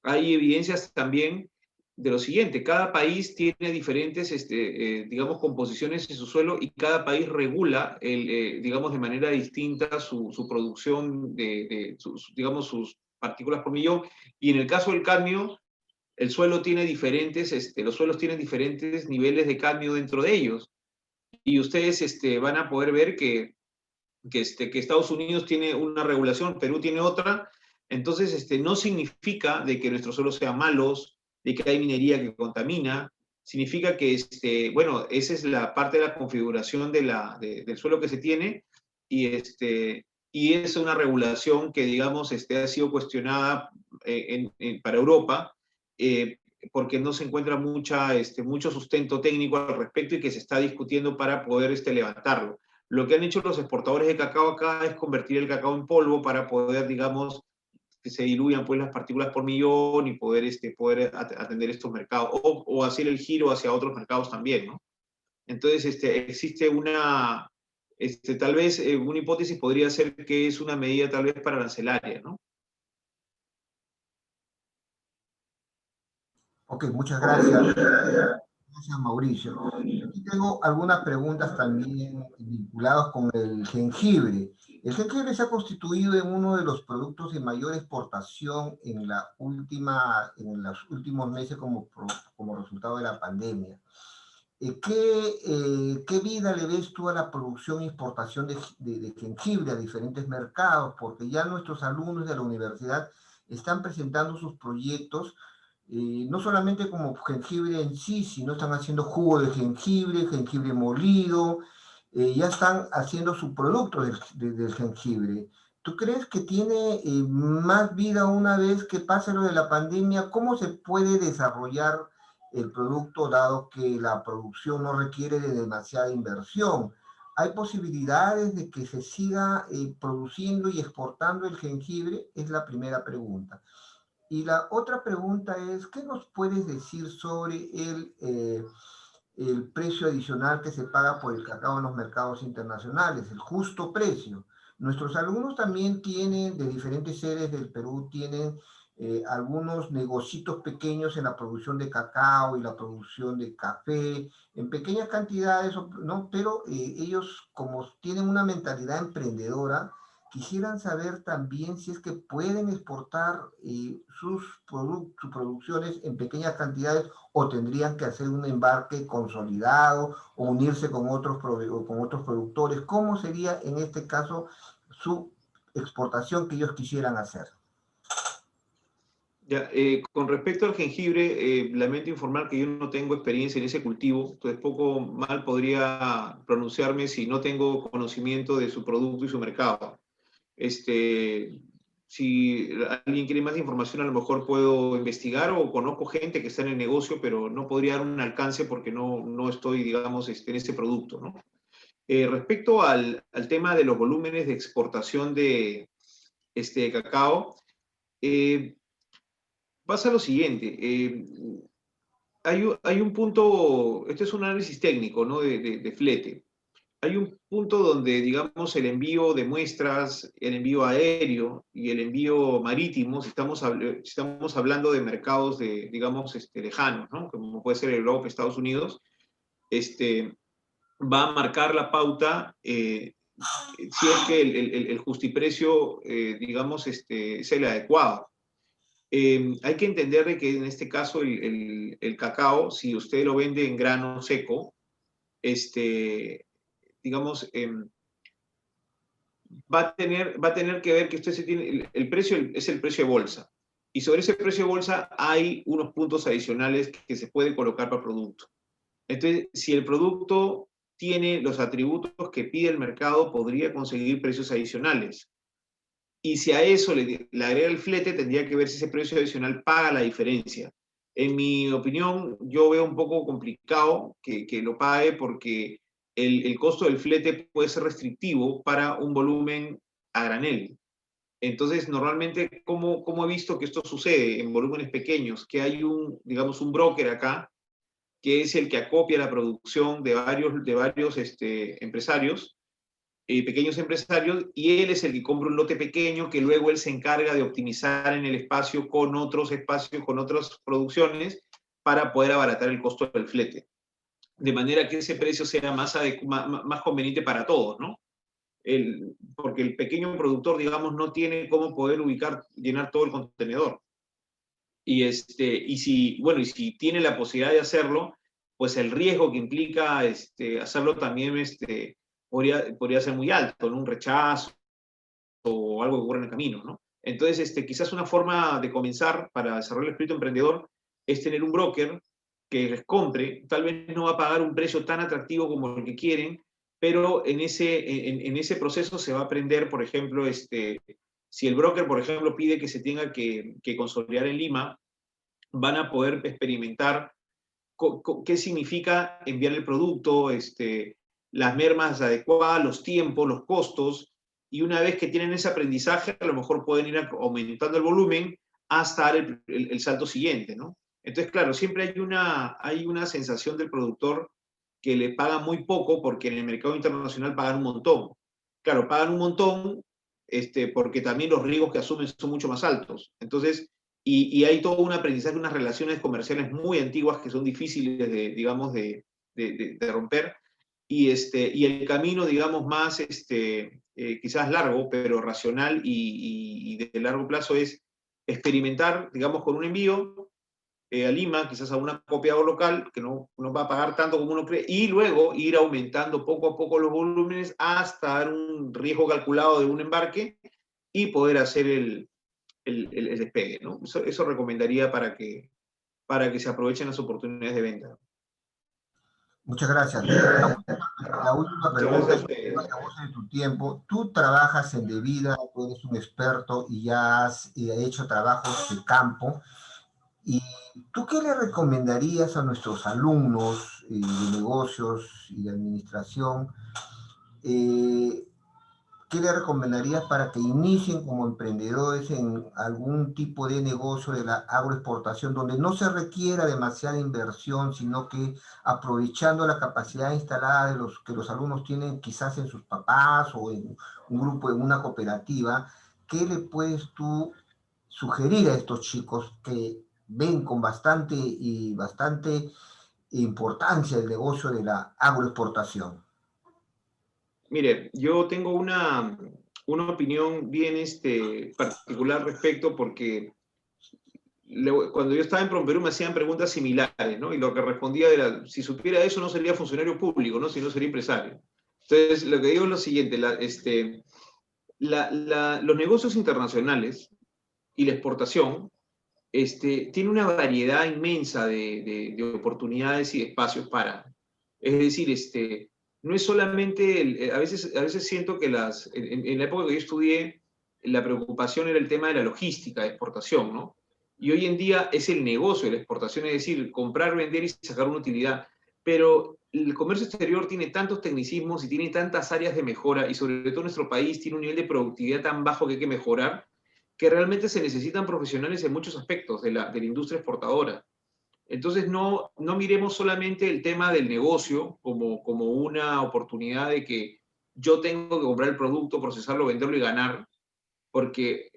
hay evidencias también de lo siguiente: cada país tiene diferentes, digamos, composiciones en su suelo y cada país regula, digamos, de manera distinta su producción digamos, sus partículas por millón. Y en el caso del cadmio, el suelo tiene los suelos tienen diferentes niveles de cadmio dentro de ellos. Y ustedes van a poder ver que Estados Unidos tiene una regulación, Perú tiene otra. Entonces, no significa de que nuestros suelos sean malos, de que hay minería que contamina. Significa que, bueno, esa es la parte de la configuración del suelo que se tiene, y, y es una regulación que, digamos, ha sido cuestionada para Europa, eh, porque no se encuentra mucho sustento técnico al respecto y que se está discutiendo para poder levantarlo. Lo que han hecho los exportadores de cacao acá es convertir el cacao en polvo para poder, digamos, que se diluyan pues las partículas por millón y poder atender estos mercados, o hacer el giro hacia otros mercados también, ¿no? Entonces, existe tal vez una hipótesis podría ser que es una medida tal vez para arancelaria, ¿no? Ok, muchas gracias. Gracias, Mauricio. Aquí tengo algunas preguntas también vinculadas con el jengibre. El jengibre se ha constituido en uno de los productos de mayor exportación en los últimos meses como resultado de la pandemia. ¿Qué vida le ves tú a la producción e exportación de jengibre a diferentes mercados? Porque ya nuestros alumnos de la universidad están presentando sus proyectos, no solamente como jengibre en sí, sino están haciendo jugo de jengibre, jengibre molido, ya están haciendo su producto del jengibre. ¿Tú crees que tiene más vida una vez que pase lo de la pandemia? ¿Cómo se puede desarrollar el producto dado que la producción no requiere de demasiada inversión? ¿Hay posibilidades de que se siga produciendo y exportando el jengibre? Es la primera pregunta. Y la otra pregunta es, ¿qué nos puedes decir sobre el precio adicional que se paga por el cacao en los mercados internacionales, el justo precio? Nuestros alumnos también tienen, de diferentes sedes del Perú, tienen algunos negocios pequeños en la producción de cacao y la producción de café, en pequeñas cantidades, ¿no? Pero ellos, como tienen una mentalidad emprendedora, quisieran saber también si es que pueden exportar sus producciones en pequeñas cantidades o tendrían que hacer un embarque consolidado o unirse con otros productores. ¿Cómo sería en este caso su exportación que ellos quisieran hacer? Ya, con respecto al jengibre, lamento informar que yo no tengo experiencia en ese cultivo, entonces poco mal podría pronunciarme si no tengo conocimiento de su producto y su mercado. Este, si alguien quiere más información, a lo mejor puedo investigar o conozco gente que está en el negocio, pero no podría dar un alcance porque no estoy, digamos, en ese producto, ¿no? Respecto al tema de los volúmenes de exportación de cacao, eh, pasa lo siguiente. Hay un punto, este es un análisis técnico, ¿no? De flete. Hay un punto donde, digamos, el envío de muestras, el envío aéreo y el envío marítimo, si estamos hablando de mercados digamos, lejanos, ¿no? Como puede ser Europa, Estados Unidos, va a marcar la pauta si es que el justiprecio, digamos, es el adecuado. Hay que entender de que en este caso el cacao, si usted lo vende en grano seco, digamos, va a tener que ver que usted se tiene, el precio es el precio de bolsa. Y sobre ese precio de bolsa hay unos puntos adicionales que se pueden colocar para el producto. Entonces, si el producto tiene los atributos que pide el mercado, podría conseguir precios adicionales. Y si a eso le agrega el flete, tendría que ver si ese precio adicional paga la diferencia. En mi opinión, yo veo un poco complicado que lo pague porque el costo del flete puede ser restrictivo para un volumen a granel. Entonces, normalmente, ¿cómo he visto que esto sucede en volúmenes pequeños? Que hay digamos, un broker acá, que es el que acopia la producción de varios empresarios, pequeños empresarios, y él es el que compra un lote pequeño que luego él se encarga de optimizar en el espacio con otros espacios, con otras producciones, para poder abaratar el costo del flete. De manera que ese precio sea más conveniente para todos, ¿no? Porque el pequeño productor, digamos, no tiene cómo poder llenar todo el contenedor. Y si tiene la posibilidad de hacerlo, pues el riesgo que implica hacerlo también podría ser muy alto, ¿no? Un rechazo o algo que ocurra en el camino, ¿no? Entonces, quizás una forma de comenzar para desarrollar el espíritu emprendedor es tener un broker que les compre, tal vez no va a pagar un precio tan atractivo como el que quieren, pero en ese proceso se va a aprender, por ejemplo, si el broker, por ejemplo, pide que se tenga que consolidar en Lima, van a poder experimentar qué significa enviar el producto, las mermas adecuadas, los tiempos, los costos, y una vez que tienen ese aprendizaje, a lo mejor pueden ir aumentando el volumen hasta dar el salto siguiente, ¿no? Entonces, claro, siempre hay una sensación del productor que le paga muy poco porque en el mercado internacional pagan un montón. Claro, pagan un montón porque también los riesgos que asumen son mucho más altos. Entonces, y hay todo un aprendizaje, unas relaciones comerciales muy antiguas que son difíciles digamos, de romper. Y el camino, digamos, más quizás largo, pero racional y de largo plazo es experimentar, digamos, con un envío, a Lima, quizás a un acopiado local, que no va a pagar tanto como uno cree, y luego ir aumentando poco a poco los volúmenes hasta dar un riesgo calculado de un embarque y poder hacer el despegue, ¿no? Eso recomendaría para que se aprovechen las oportunidades de venta. Muchas gracias. La última Muchas gracias pregunta, a y ustedes. que abuses de tu tiempo. Tú trabajas en Devida, tú eres un experto y ya has hecho trabajos de campo. ¿Y tú qué le recomendarías a nuestros alumnos de negocios y de administración? Eh, ¿Qué le recomendarías para que inicien como emprendedores en algún tipo de negocio de la agroexportación donde no se requiera demasiada inversión, sino que aprovechando la capacidad instalada de los que los alumnos tienen quizás en sus papás o en un grupo, en una cooperativa? ¿Qué le puedes tú sugerir a estos chicos que ven con bastante importancia el negocio de la agroexportación? Mire, yo tengo una opinión bien particular respecto porque cuando yo estaba en PROMPERÚ me hacían preguntas similares, ¿no? Y lo que respondía era, si supiera eso no sería funcionario público, ¿no? Sino sería empresario. Entonces, lo que digo es lo siguiente, los negocios internacionales y la exportación tiene una variedad inmensa de oportunidades y de espacios para. Es decir, no es solamente, a veces siento que en la época que yo estudié, la preocupación era el tema de la logística de exportación, ¿no? Y hoy en día es el negocio de la exportación, es decir, comprar, vender y sacar una utilidad. Pero el comercio exterior tiene tantos tecnicismos y tiene tantas áreas de mejora, y sobre todo nuestro país tiene un nivel de productividad tan bajo que hay que mejorar, que realmente se necesitan profesionales en muchos aspectos de la industria exportadora. Entonces, no miremos solamente el tema del negocio como una oportunidad de que yo tengo que comprar el producto, procesarlo, venderlo y ganar, porque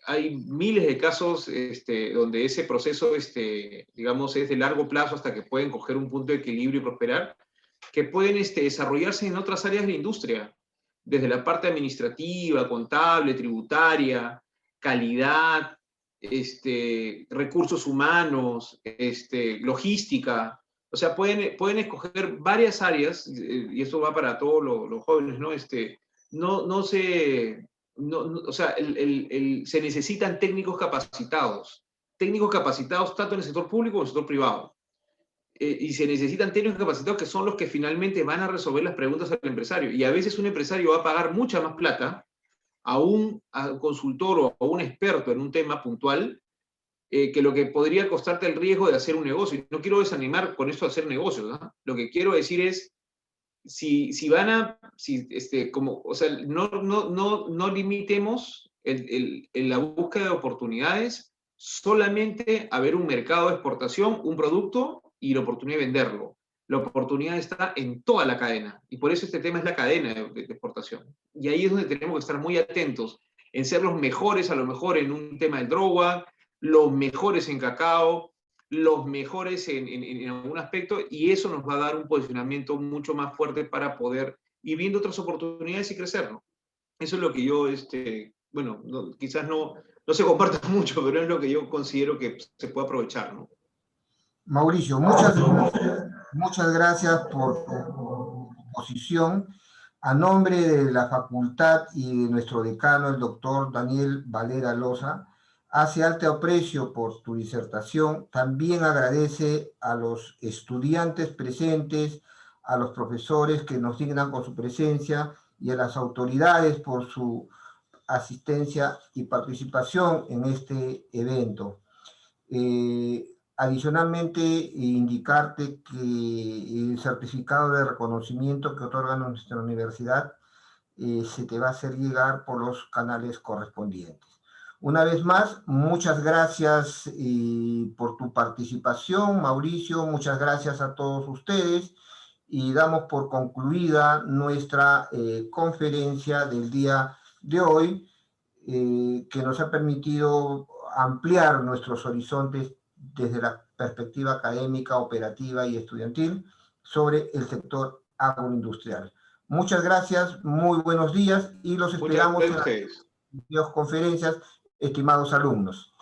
hay miles de casos donde ese proceso, digamos, es de largo plazo hasta que pueden coger un punto de equilibrio y prosperar, que pueden desarrollarse en otras áreas de la industria, desde la parte administrativa, contable, tributaria, calidad, recursos humanos, logística. O sea, pueden escoger varias áreas, y eso va para todos los jóvenes, ¿no? No se, o sea, se necesitan técnicos capacitados tanto en el sector público como en el sector privado. Y se necesitan técnicos capacitados que son los que finalmente van a resolver las preguntas al empresario. Y a veces un empresario va a pagar mucha más plata a un consultor o a un experto en un tema puntual que lo que podría costarte el riesgo de hacer un negocio. Y no quiero desanimar con esto de hacer negocios, ¿no? Lo que quiero decir es, si van a, o sea, no limitemos la búsqueda de oportunidades solamente a ver un mercado de exportación, un producto y la oportunidad de venderlo. La oportunidad está en toda la cadena y por eso este tema es la cadena de exportación. Y ahí es donde tenemos que estar muy atentos en ser los mejores, a lo mejor en un tema del droga, los mejores en cacao, los mejores en algún aspecto, y eso nos va a dar un posicionamiento mucho más fuerte para poder ir viendo otras oportunidades y crecer, ¿no? Eso es lo que yo, bueno, quizás no se comparta mucho, pero es lo que yo considero que se puede aprovechar, ¿no? Mauricio, muchas gracias por tu posición. A nombre de la facultad y de nuestro decano, el doctor Daniel Valera Loza, hace alto aprecio por tu disertación. También agradece a los estudiantes presentes, a los profesores que nos dignan con su presencia y a las autoridades por su asistencia y participación en este evento. Adicionalmente, indicarte que el certificado de reconocimiento que otorga nuestra universidad se te va a hacer llegar por los canales correspondientes. Una vez más, muchas gracias por tu participación, Mauricio, muchas gracias a todos ustedes y damos por concluida nuestra conferencia del día de hoy, que nos ha permitido ampliar nuestros horizontes desde la perspectiva académica, operativa y estudiantil sobre el sector agroindustrial. Muchas gracias, muy buenos días y los esperamos en las videoconferencias, estimados alumnos.